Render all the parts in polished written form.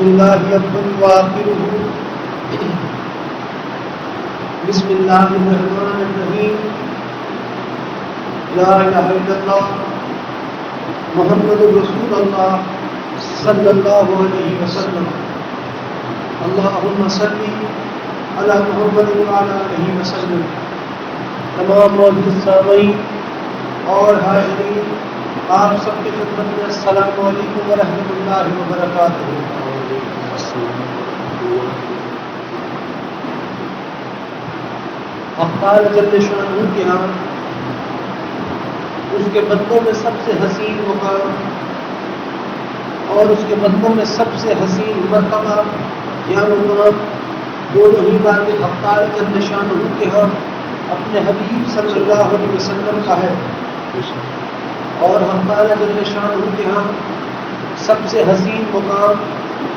الله أفضل وآخره. بسم الله الرحمن الرحيم. لا إله إلا الله محمد رسول الله صلى الله عليه وسلم. اللهم صل على محمد وعلى آله وسلم. تمام معزز سامعین اور حاضرین، آپ سب کی خدمت میں السلام علیکم ورحمۃ اللہ وبرکاتہ. اللہ جل شانہ کے ہاں اس کے بندوں میں سب سے حسین مقام اور اس کے بندوں میں سب سے حسین مرتبہ یا مقام دونوں ہی باتیں اللہ جل شانہ کے ہاں اپنے حبیب صلی اللہ علیہ وسلم کا ہے. اور اللہ جل شانہ کے ہاں سب سے حسین مقام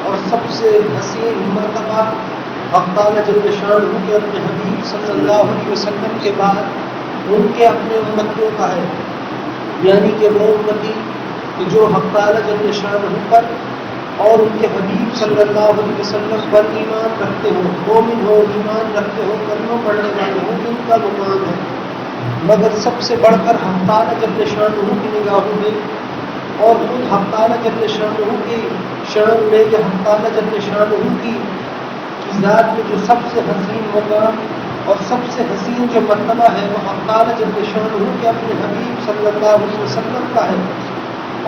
اور سب سے حسین مرتبہ اللہ جل شانہ کے اپنے حبیب صلی اللہ علیہ وسلم کے بعد ان کے اپنے امتوں کا ہے. یعنی کہ وہ امتی کہ جو اللہ جل شانہ پر اور ان کے حبیب صلی اللہ علیہ وسلم پر ایمان رکھتے ہوں، مومن ہو، ایمان رکھتے ہو، کلمہ پڑھنے والے ہوں، ان کا مقام ہے. مگر سب سے بڑھ کر اللہ جل شانہ کی نگاہوں میں اور خود اللہ جل شانہ کی شان میں یا اللہ جل شانہ کی ذات میں جو سب سے حسین مقام اور سب سے حسین جو مرتبہ ہے وہ اللہ جل شانہ کے اپنے حبیب صلی اللہ علیہ وسلم کا ہے.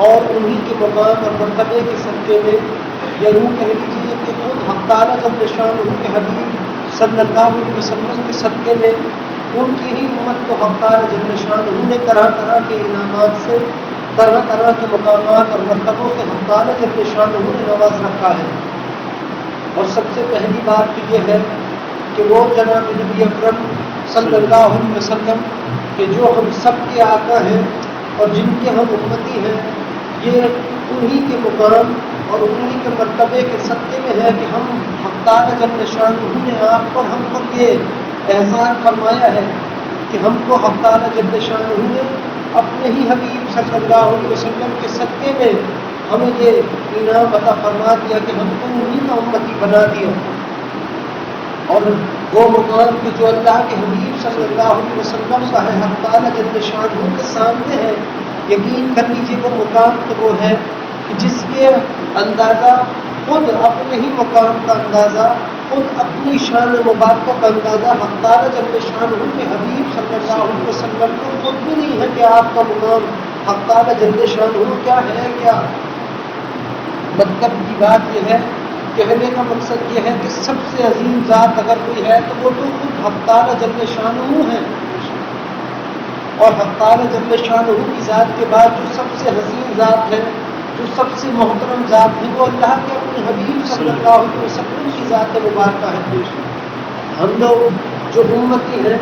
اور انہی کے مقام اور مرتبے کے صدقے میں یا یوں کہہ لیجیے کہ خود اللہ جل شانہ کے حبیب صلی اللہ علیہ وسلم کے صدقے میں ان کی ہی امت کو اللہ جل شانہ نے طرح طرح کے انعامات سے، طرح طرح کے مقامات اور مرتبوں سے اللہ جل شانہ نے نواز رکھا ہے. اور سب سے پہلی بات تو یہ ہے کہ وہ جناب نبی اکرم صلی اللہ علیہ وسلم کہ جو ہم سب کے آقا ہیں اور جن کے ہم امتی ہیں، یہ انہی کے مقام اور انہی کے مرتبے کے صدقے میں ہے کہ ہم اللہ جل شانہ نے آپ پر ہم پر یہ احسان فرمایا ہے کہ ہم کو اللہ جل شانہ نے اپنے ہی حبیب صلی اللہ علیہ وسلم کے صدقے میں ہمیں یہ انعام عطا فرما دیا کہ ہم کو انہی کا امتی بنا دیا. اور وہ مقام کہ جو اللہ کے حبیب صلی اللہ علیہ وسلم کا ہے اللہ جل شانہ کے سامنے ہے، یقین کر لیجیے وہ مقام تو وہ ہے کہ جس کے اندازہ خود اپنے ہی مقام کا اندازہ، خود اپنی شان مبارکہ کا اندازہ اللہ جل شانہ کے حبیب صلی اللہ علیہ وسلم کو خود بھی نہیں ہے کہ آپ کا مقام اللہ جل شانہ کیا ہے. کیا مطلب کی بات یہ ہے، کہنے کا مقصد یہ ہے کہ سب سے عظیم ذات اگر کوئی ہے تو وہ تو خود اللہ جل شانہ ہے. اور اللہ جل شانہ کی ذات کے بعد جو سب سے حسین ذات ہے، جو سب سے محترم ذات ہے، وہ اللہ کے اپنے حبیب صلی اللہ علیہ وسلم کی ذات مبارکہ ہے. ہم لوگ جو امتی ہیں،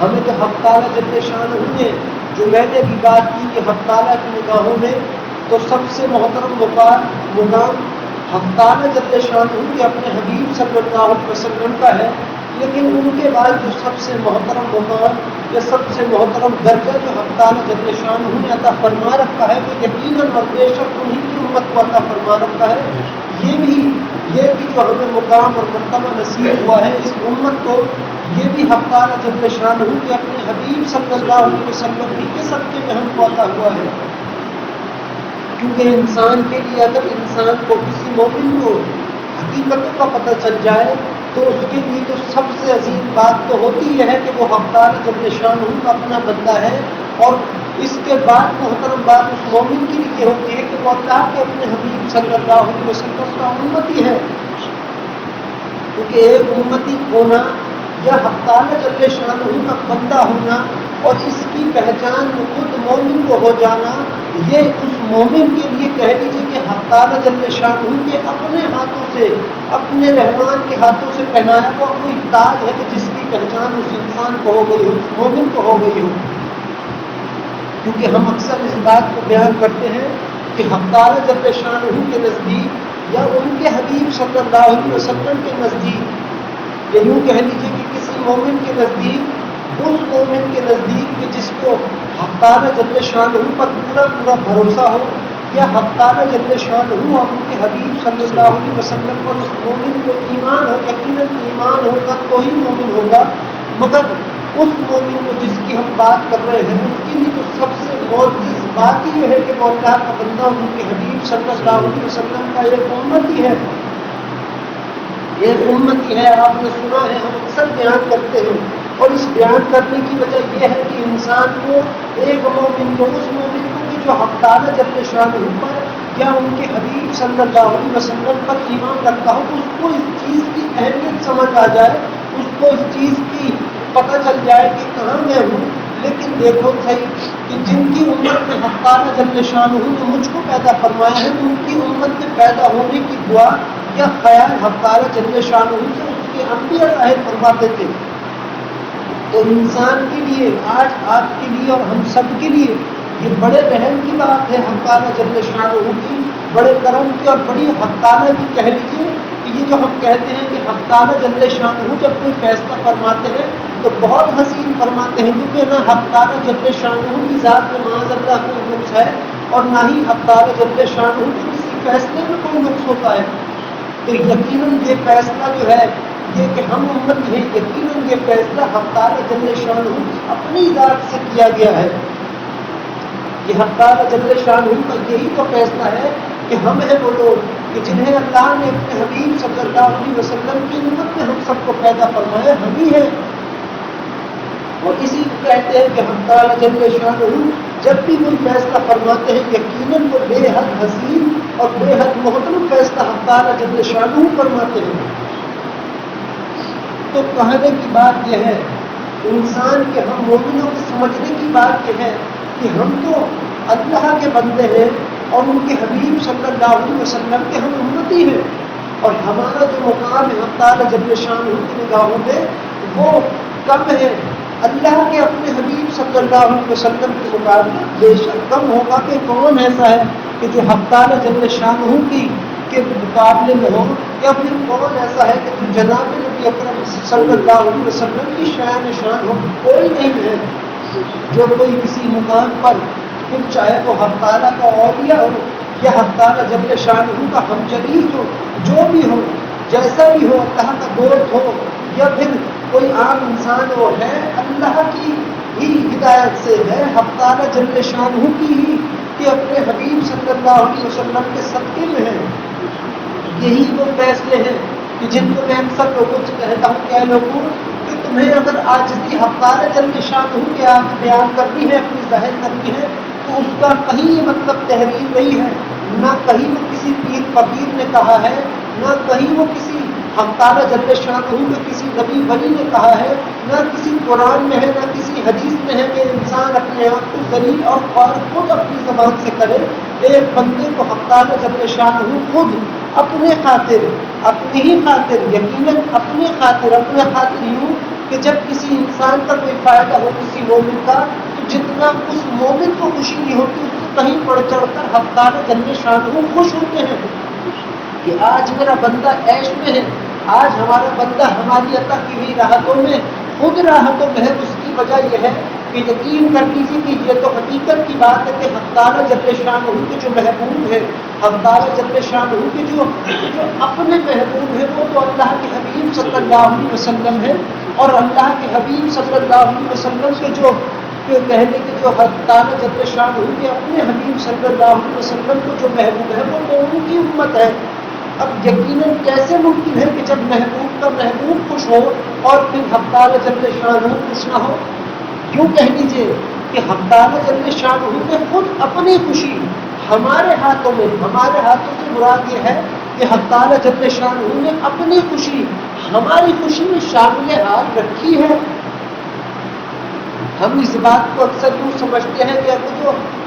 ہمیں تو اللہ جل شانہ نے جو میں نے بھی بات کی کہ اللہ کی نگاہوں میں تو سب سے محترم مقام اللہ جل شانہ کے اپنے حبیب صلی اللہ علیہ وسلم کا ہے. لیکن ان کے بعد جو سب سے محترم مقام یا سب سے محترم درجہ جو اللہ جل شانہ نے عطا فرما رکھا ہے وہ یقیناً اور بے شک انہی کی امت کو عطا فرما رکھا ہے. یہ بھی جو ہمیں مقام اور مرتبہ نصیب ہوا ہے اس امت کو، یہ بھی اللہ جل شانہ کے اپنے حبیب صلی اللہ علیہ وسلم ہی کے صدقے میں ہم کو عطا ہوا ہے. کیونکہ انسان کے لیے اگر انسان کو کسی مومن کو حقیقتوں کا پتہ چل جائے تو اس کے لیے تو سب سے عظیم بات تو ہوتی یہ ہے کہ وہ اللہ جل شانہ کا اپنا بندہ ہے. اور اس کے بعد محترم بات اس مومن کے لیے یہ ہوتی ہے کہ وہ اللہ کے اپنے حبیب صلی اللہ علیہ وسلم کا امتی ہے. کیونکہ ایک امتی ہونا یا اللہ جل شانہ کا بندہ ہونا اور اس کی پہچان خود مومن کو ہو جانا، یہ اس مومن کے لیے کہہ لیجیے کہ اللہ جل شانہ کے اپنے ہاتھوں سے، اپنے رحمان کے ہاتھوں سے پہنایا ہوا کوئی تاج ہے کہ جس کی پہچان اس انسان کو ہو گئی ہو، اس مومن کو ہو گئی ہو. کیونکہ ہم اکثر اس بات کو بیان کرتے ہیں کہ اللہ جل شانہ کے نزدیک یا ان کے حبیب صلی اللہ علیہ وسلم کے نزدیک، یا یوں کہہ لیجیے کہ کسی مومن کے نزدیک، اس مومن کے نزدیک کہ جس کو اللہ جل شانہ پر پورا پورا بھروسہ ہو، یا حق تعالیٰ جل شانہ اور ان کے حبیب صلی اللہ علیہ وسلم پر اس مومن کو ایمان ہو، یقیناً ایمان ہوگا تو ہی مومن ہوگا، مگر اس مومن کو جس کی ہم بات کر رہے ہیں اس کے لیے تو سب سے معزز بات یہ ہے کہ وہ اللہ کا بندہ ان کے حبیب صلی اللہ علیہ وسلم کا ایک امتی ہے، ایک امتی ہے۔ آپ نے سنا ہے، ہم اکثر بیان کرتے ہیں، اور اس بیان کرنے کی وجہ یہ ہے کہ انسان کو ایک مومن کو، اس مومن کو کہ جو حق تعالیٰ جل شانہ پر یا ان کے حبیب صلی اللہ علیہ وسلم پر ایمان رکھتا ہو، اس کو اس چیز کی اہمیت سمجھ آ جائے، اس کو اس چیز کی پتہ چل جائے کہ کہاں میں ہوں۔ لیکن دیکھو صحیح کہ جن کی امت میں حق تعالیٰ جل شانہ نے مجھ کو پیدا فرمایا ہے، ان کی امت میں پیدا ہونے کی دعا یا خیال حق تعالیٰ جل شانہ سے اس کے انبیاء ظاہر فرماتے تھے۔ تو انسان کے لیے، آج آپ کے لیے اور ہم سب کے لیے یہ بڑے رحم کی بات ہے حق تعالیٰ جل شانہ کی، بڑے کرم کی اور بڑی حق تعالیٰ کی کہہ لیجیے کہ یہ جو ہم کہتے ہیں کہ حق تعالیٰ جل شانہ جب کوئی فیصلہ فرماتے ہیں تو بہت حسین فرماتے ہیں، کیونکہ نہ حق تعالیٰ جل شانہ کی ذات میں معاذ اللہ کوئی نقص ہے، اور نہ ہی حق تعالیٰ جل شانہ کے کسی فیصلے میں کوئی نقص ہوتا ہے۔ تو یقیناً یہ فیصلہ جو ہے یہ کہ ہم امت ہیں، یقیناً یہ فیصلہ حق تعالیٰ جل شانہ کی اپنی ذات سے کیا گیا ہے۔ یہ حق تعالیٰ جل شانہ کا یہی تو فیصلہ ہے کہ ہم ہیں وہ لوگ کہ جنہیں اللہ نے اپنے حبیب صلی اللہ علیہ وسلم کی امت میں ہم سب کو پیدا فرمایا، ہم ہی ہیں۔ اور اسی کو کہتے ہیں کہ حق تعالیٰ جل شانہ جب بھی کوئی فیصلہ فرماتے ہیں یقیناً وہ بے حد حسین اور بے حد محترم فیصلہ حق تعالیٰ جل شانہ فرماتے ہیں۔ تو کہنے کی بات یہ ہے انسان کے، ہم مومنوں کے سمجھنے کی بات یہ ہے کہ ہم تو اللہ کے بندے ہیں اور ان کے حبیب صلی اللہ علیہ وسلم کے ہم امتی ہیں، اور ہمارا جو مقام ہے حق تعالیٰ جل شانہ کی نگاہوں میں وہ کم ہے، اللہ کے اپنے حبیب صلی اللہ علیہ وسلم کے مقابلے بے شک کم ہوگا۔ کہ کون ایسا ہے کہ جو حق تعالیٰ جل شانہ کی کے مقابلے میں ہو، یا پھر کون ایسا ہے کہ جو جناب نبی اکرم صلی اللہ علیہ وسلم کی شان شان ہو؟ کوئی نہیں ہے جو کوئی کسی مقام پر، پھر چاہے وہ حق تعالیٰ کا اولیاء ہو یا حق تعالیٰ جل شانہ کا ہمجلیس ہو، جو بھی ہو، جیسا بھی ہو، اللہ کا دوست ہو یا پھر کوئی عام انسان ہو، ہے اللہ کی ہی ہدایت سے، ہے حق تعالیٰ جل شانہ کی ہی کہ اپنے حبیب صلی اللہ علیہ وسلم کے صدقے میں ہے۔ یہی وہ فیصلے ہیں کہ جن کو میں اکثر لوگوں سے کہتا ہوں کہ اے لوگوں کہ تمہیں اگر عاجزی حق تعالیٰ جل شانہ کے آگے بیان کرنی ہے، اپنی ظاہر کرنی ہے، تو اس کا کہیں یہ مطلب تحریر نہیں ہے، نہ کہیں وہ کسی پیر فقیر نے کہا ہے، نہ کہیں وہ کسی حق تعالیٰ جل شانہ کے کسی نبی ولی نے کہا ہے، نہ کسی قرآن میں ہے، نہ کسی حدیث میں ہے کہ انسان اپنے آپ کو ذلیل اور خوار خود اپنی زبان سے کرے۔ ایک بندے کو حق تعالیٰ جل شانہ خود اپنے خاطر، اپنی ہی خاطر، یقیناً اپنے خاطر یوں کہ جب کسی انسان کا کوئی فائدہ ہو کسی مومن کا، تو جتنا اس مومن کو خوشی نہیں ہوتی اس سے کہیں بڑھ چڑھ کر حق تعالیٰ جل شانہ خوش ہوتے ہیں کہ آج میرا بندہ عیش میں ہے، آج ہمارا بندہ ہماری عطا کی ہوئی راحتوں میں خود راحتوں میں ہے۔ اس کی وجہ یہ ہے کہ یقین کر لیجیے کہ یہ تو حقیقت کی بات ہے کہ حق تعالیٰ جل شانہ کے جو محبوب ہے، حق تعالیٰ جل شانہ کے جو اپنے محبوب ہے، وہ تو اللہ کے حبیب صلی اللہ علیہ وسلم ہے، اور اللہ کے حبیب صلی اللہ علیہ وسلم کے جو کہنے کے جو حق تعالیٰ جل شانہ کے اپنے حبیب صلی اللہ علیہ وسلم کو جو محبوب ہے وہ ان کی امت ہے۔ اب یقیناً کیسے ممکن ہے کہ جب محبوب کا محبوب خوش ہو اور پھر حق تعالیٰ جل شانہ خوش نہ ہو؟ یوں کہہ لیجیے کہ حق تعالیٰ جل شانہ نے خود اپنی خوشی ہمارے ہاتھوں میں، ہمارے ہاتھوں سے مراد یہ ہے کہ حق تعالیٰ جل شانہ نے اپنی خوشی ہماری خوشی میں شامل حال رکھی ہے۔ ہم اس بات کو اکثر یوں سمجھتے ہیں کہ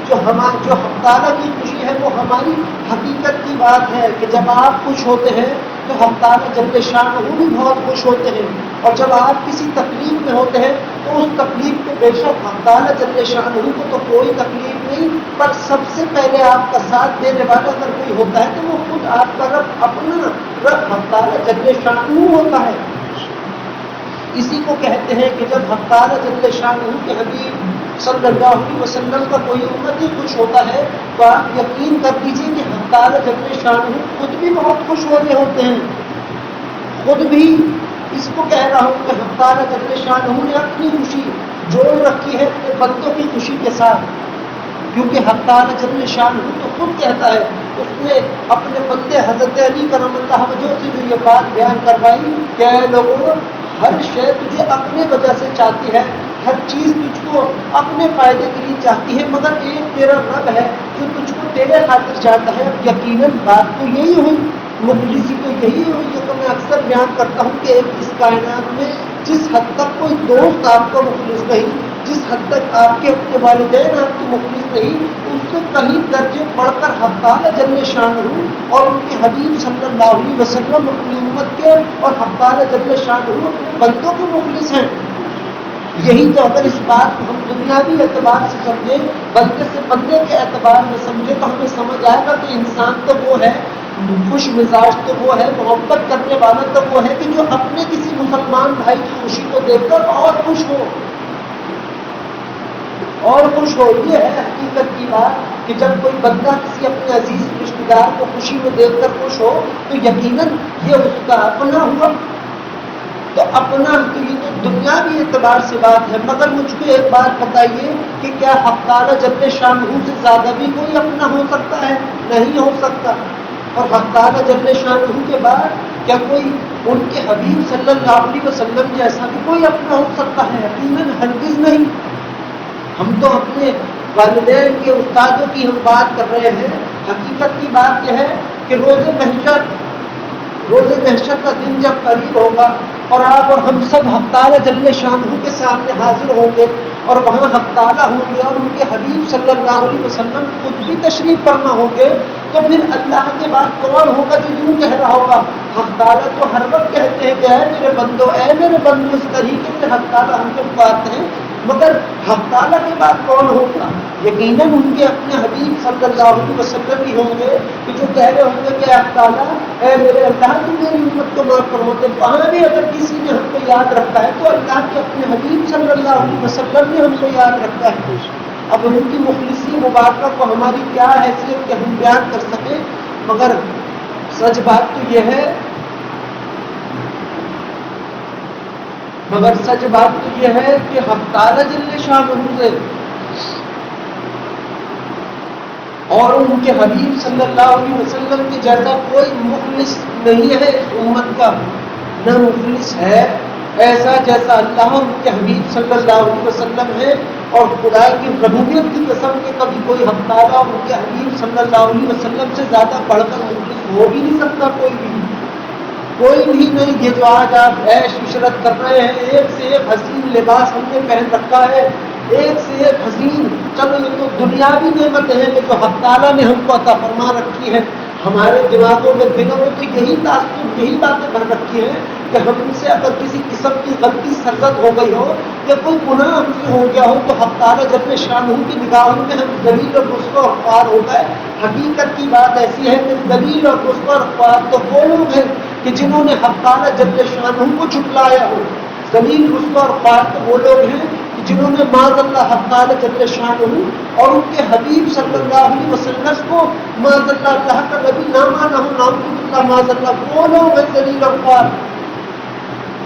جو حق تعالیٰ کی خوشی ہے وہ ہماری حقیقت کی بات ہے کہ جب آپ خوش ہوتے ہیں تو حق تعالیٰ جل شانہ بھی بہت خوش ہوتے ہیں، اور جب آپ کسی تکلیف میں ہوتے ہیں تو اس تکلیف میں بے شک حق تعالیٰ جل شانہ کو تو کوئی تکلیف نہیں، پر سب سے پہلے آپ کا ساتھ دینے والا اگر کوئی ہوتا ہے تو وہ خود آپ کا رب، اپنا رب حق تعالیٰ جل شانہ ہوتا ہے۔ اسی کو کہتے ہیں کہ جب حق تعالی جل شانہ کے حبیب صلی اللہ علیہ وسلم کا کوئی امتی خوش ہوتا ہے تو آپ یقین کر دیجیے کہ حق تعالی جل شانہ خود بھی بہت خوش ہو رہے ہوتے ہیں. خود بھی اس کو کہہ رہا ہوں کہ حق تعالی جل شانہ نے اپنی خوشی جوڑ رکھی ہے اپنے بندوں کی خوشی کے ساتھ، کیونکہ حق تعالی جل شانہ تو خود کہتا ہے. اس نے اپنے بندے حضرت علی کرم اللہ وجہ سے جو یہ بات بیان کروائی کہ اے لوگوں، ہر شے تجھے اپنے وجہ سے چاہتی ہے، ہر چیز تجھ کو اپنے فائدے کے لیے چاہتی ہے، مگر ایک تیرا رب ہے جو تجھ کو تیرے خاطر چاہتا ہے. یقیناً بات تو یہی ہوئی، مخلصی تو یہی ہوئی. یہ تو میں اکثر بیان کرتا ہوں کہ اس کائنات میں جس حد تک کوئی دوست آپ کا مخلص نہیں، جس حد تک آپ کے اپنے والدین آپ کے مخلص نہیں، اس سے کہیں درجے بڑھ کر حق تعالی جل شانہ اور ان کے حبیب صلی اللہ علیہ وسلم اپنی امت کے اور حق تعالی جل شانہ بندوں کے مخلص ہیں. یہی تو اگر اس بات کو ہم دنیاوی اعتبار سے سمجھیں، بندے سے بندے کے اعتبار میں سمجھیں، تو ہمیں سمجھ آئے گا کہ انسان تو وہ ہے خوش مزاج، تو وہ ہے محبت کرنے والا، تو وہ ہے کہ جو اپنے کسی مسلمان بھائی کی خوشی کو دیکھ کر اور خوش ہو اور خوش ہو. یہ ہے حقیقت کی بات کہ جب کوئی بندہ کسی اپنے عزیز رشتے دار کو خوشی میں دیکھ کر خوش ہو تو یقیناً یہ اس کا اپنا ہوا. تو اپنا تو یہ تو دنیاوی اعتبار سے بات ہے، مگر مجھ کو ایک بات بتائیے کہ کیا حق تعالی جل شانہ سے زیادہ بھی کوئی اپنا ہو سکتا ہے؟ نہیں ہو سکتا. اور حق تعالی جل شانہ کے بعد کیا کوئی ان کے حبیب صلی اللہ علیہ وسلم جیسا بھی کوئی اپنا ہو سکتا ہے؟ یقیناً ہرگز نہیں. ہم تو اپنے والدین کے استادوں کی ہم بات کر رہے ہیں. حقیقت کی بات یہ ہے کہ روز محشر کا دن جب قریب ہوگا اور آپ اور ہم سب حق تعالی جل شانہ کے سامنے حاضر ہوں گے اور وہاں حق تعالی ہوں گے اور ان کے حبیب صلی اللہ علیہ وسلم خود بھی تشریف فرما ہوں گے، تو پھر اللہ کے بعد کون ہوگا جو یوں کہہ رہا ہوگا؟ حق تعالی تو ہر وقت کہتے ہیں کہ اے میرے بندو، اے میرے بندو، اس طریقے سے حق تعالی ہم کو پکارتے ہیں. مگر حق تعالی کے بعد کون ہوگا؟ یقیناً ان کے اپنے حبیب صلی اللہ علیہ وسلم ہی ہوں گے کہ جو کہہ رہے ہوں گے کہ حق تعالی اے میرے اللہ، تو میری امت کو معاف فرماتے. وہاں بھی اگر کسی نے ہم کو یاد رکھا ہے تو اللہ کے اپنے حبیب صلی اللہ علیہ وسلم نے ہم کو یاد رکھا ہے. اب ان کی مخلصی مبارکہ کو ہماری کیا حیثیت کہ ہم بیان کر سکیں، مگر سچ بات تو یہ ہے کہ حق تعالی جل شانہ سے اور ان کے حبیب صلی اللہ علیہ وسلم کے جیسا کوئی مخلص نہیں ہے اس امت کا. نہ مخلص ہے ایسا جیسا اللہ ان کے حبیب صلی اللہ علیہ وسلم ہے. اور خدا کی ربوبیت کی قسم کے کبھی کوئی حق تعالی ان کے حبیب صلی اللہ علیہ وسلم سے زیادہ بڑھ کر مخلص ہو بھی نہیں سکتا. کوئی بھی نہیں. یہ جو آج آپ عیش عشرت کر رہے ہیں، ایک سے ایک حسین لباس ہم نے پہن رکھا ہے، ایک سے ایک حسین، چلو یہ تو دنیاوی نعمتیں ہیں کہ جو حق تعالیٰ نے ہم کو عطا فرما رکھی ہے. ہمارے دماغوں میں دلوں میں تو یہی تاثر، یہی باتیں بھر رکھی ہیں کہ ہم سے اگر کسی قسم کی غلطی سرزد ہو گئی ہو یا کوئی گناہ ہم سے ہو گیا ہو تو حق تعالیٰ جل شانہ کی نگاہوں میں ہم ذلیل اور رسوا اور خوار ہو گئے. حقیقت کی بات ایسی ہے کہ ذلیل اور رسوا اور خوار تو وہ لوگ ہیں کہ جنہوں نے حق تعالیٰ جل شانہ کو جھٹلایا ہو. ذلیل رسوا اور خوار تو وہ لوگ ہیں کہ جنہوں نے معاذ اللہ حق تعالیٰ جل شانہ اور ان کے حبیب صلی اللہ علیہ وسلم کو معاذ اللہ کا نبی نہ مانا ہو. نعوذ معاذ اللہ، وہ لوگ ہیں ذلیل اور خوار.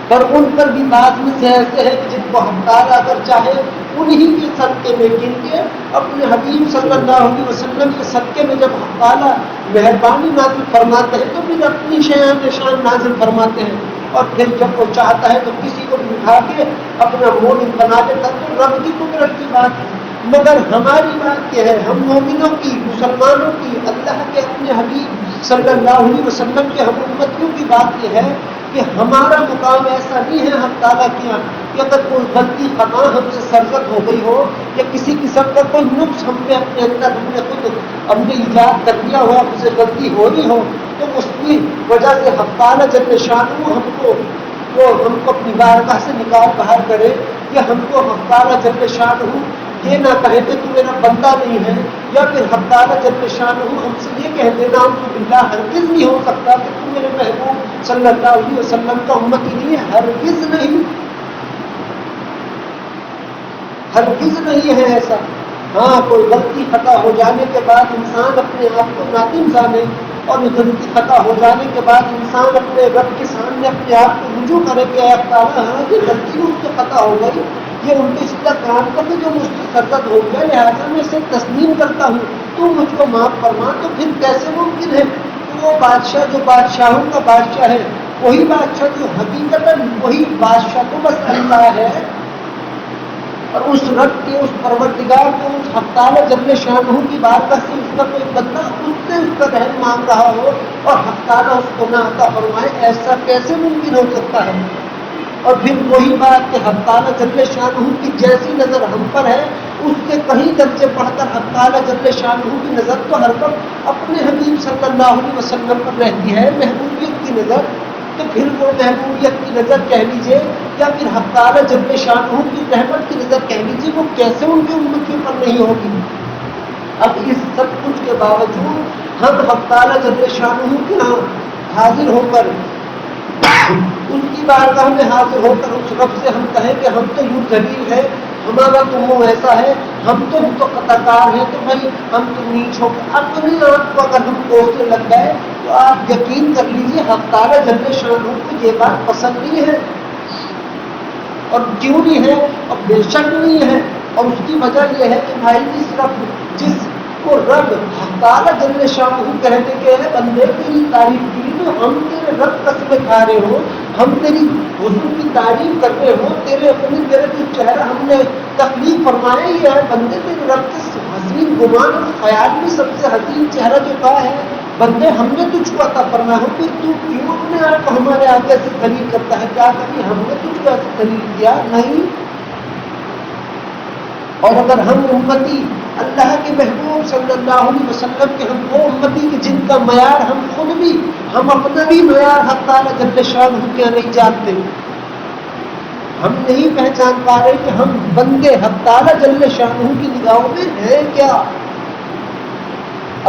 پر ان پر بھی بعض میں سے ایسے ہے کہ جن کو حق تعالیٰ اگر چاہے انہی کے صدقے میں گن کے اپنے حبیب صلی اللہ علیہ وسلم کے صدقے میں جب حق تعالیٰ مہربانی نازل فرماتے ہیں تو پھر اپنی شان نازل فرماتے ہیں. اور پھر جب وہ چاہتا ہے تو کسی کو بھی اٹھا کے اپنا مومن بنا دیتا. تو رب کی قدرت کی بات ہے. مگر ہماری بات یہ ہے، ہم مومنوں کی، مسلمانوں کی، اللہ کے اپنے حبیب صلی اللہ علیہ وسلم کے ہم امتیوں کی بات یہ ہے کہ ہمارا مقام ایسا نہیں ہے حق تعالیٰ کے یہاں کہ اگر کوئی غلطی خطا ہم سے سرزد ہو گئی ہو یا کسی قسم کا کوئی نقص ہم پہ اپنے اندر ہم نے ایجاد کر دیا ہو، ہم سے غلطی ہو رہی ہو، تو اس کی وجہ سے حق تعالیٰ جل شانہ ہم کو اپنی بارگاہ سے نکال باہر کرے، یا ہم کو حق تعالیٰ جل شانہ یہ نہ کہے کہ تو میرا بندہ نہیں ہے، یا پھر حق تعالیٰ جل شانہ ہم سے یہ کہہ دینا باللہ ہرگز نہیں ہو سکتا کہ تو میرے محبوب صلی اللہ علیہ وسلم کا امتی نہیں ہے. ہرگز نہیں. ہرگز نہیں ہے ایسا. ہاں کوئی غلطی خطا ہو جانے کے بعد انسان اپنے آپ کو نادم جانے اور غلطی خطا ہو جانے کے بعد انسان اپنے رب کے سامنے اپنے آپ کو رجوع کرے کہ اے تعالیٰ ہاں یہ غلطی مجھ سے خطا ہو گئی, یہ الٹی سیدھا کام کر کے جو مجھ سے سرزد ہو گیا, لہٰذا میں اسے تسلیم کرتا ہوں, تو مجھ کو معاف فرما. تو پھر کیسے ممکن ہے کہ وہ بادشاہ جو بادشاہوں کا بادشاہ ہے, وہی بادشاہ جو حقیقتاً وہی بادشاہ تو بس اللہ ہے, اور اس رب کے اس پروردگار کو اس حق تعالیٰ جل شانہ کی بارگاہ سے اس کا کوئی بندہ اس سے اس کا رحم مانگ رہا ہو اور حق تعالیٰ اس کو نہ عطا فرمائے, ایسا کیسے ممکن ہو سکتا ہے؟ اور پھر وہی بات کہ حق تعالیٰ جل شانہ کی جیسی نظر ہم پر ہے, اس سے کہیں درجے پڑھ کر حق تعالیٰ جل شانہ کی نظر تو ہر وقت اپنے حبیب صلی اللہ علیہ وسلم پر رہتی ہے, محبوبیت کی نظر. تو پھر وہ محبوبیت کی نظر کہہ لیجیے یا پھر حق تعالیٰ جل شانہ کی رحمت کی نظر کہہ لیجیے, وہ کیسے ان کی امتی پر نہیں ہوگی؟ اب اس سب کچھ کے باوجود ہم حق تعالیٰ جل شانہ کے ہاں حاضر ہو کر ان کی بارگاہ میں حاضر ہو کر اس رب سے ہم کہیں کہ ہم تو یوں ذلیل ہے, ہمارا تو منہ ایسا ہے, ہم تو قطعکار ہیں, تو بھائی ہم تو نیچ ہو کر اپنی آنکھ کو اگر ہم کوسنے لگ گئے تو آپ یقین کر لیجیے حق تعالیٰ جل شانہ کو یہ بات پسند نہیں ہے. اور کیوں نہیں ہے؟ اور بے شک نہیں ہے. اور اس کی وجہ یہ ہے کہ بھائی جس کو رب حق تعالیٰ جل شانہ کہنے کے ہے بندے تیری تعریف کی, تو ہم تیرے رب قسمیں کھا رہے ہو, ہم تیری حضور کی تعریف کر رہے ہو, تیرے جو چہرہ ہم نے تخلیق فرمایا ہی ہے, بندے تیرے رب کے حسین گمان اور خیال میں سب سے حسین چہرہ جو کہا ہے بندے ہم نے تجھ کو عطا فرمایا ہو, پھر تو کیوں اپنے آپ کو ہمارے آگے سے خلیل کرتا ہے؟ کیا کبھی ہم نے تجھ کو ایسے خلیل کیا؟ نہیں. اور اگر ہم امتی اللہ کے محبوب صلی اللہ علیہ وسلم کے ہم وہ امتی کے جن کا معیار ہم خود بھی ہم اپنا بھی معیار حق تعالیٰ جل شانہ کیا نہیں جانتے, ہم نہیں پہچان پا رہے کہ ہم بندے حق تعالیٰ جل شانہ کی نگاہوں میں ہیں کیا.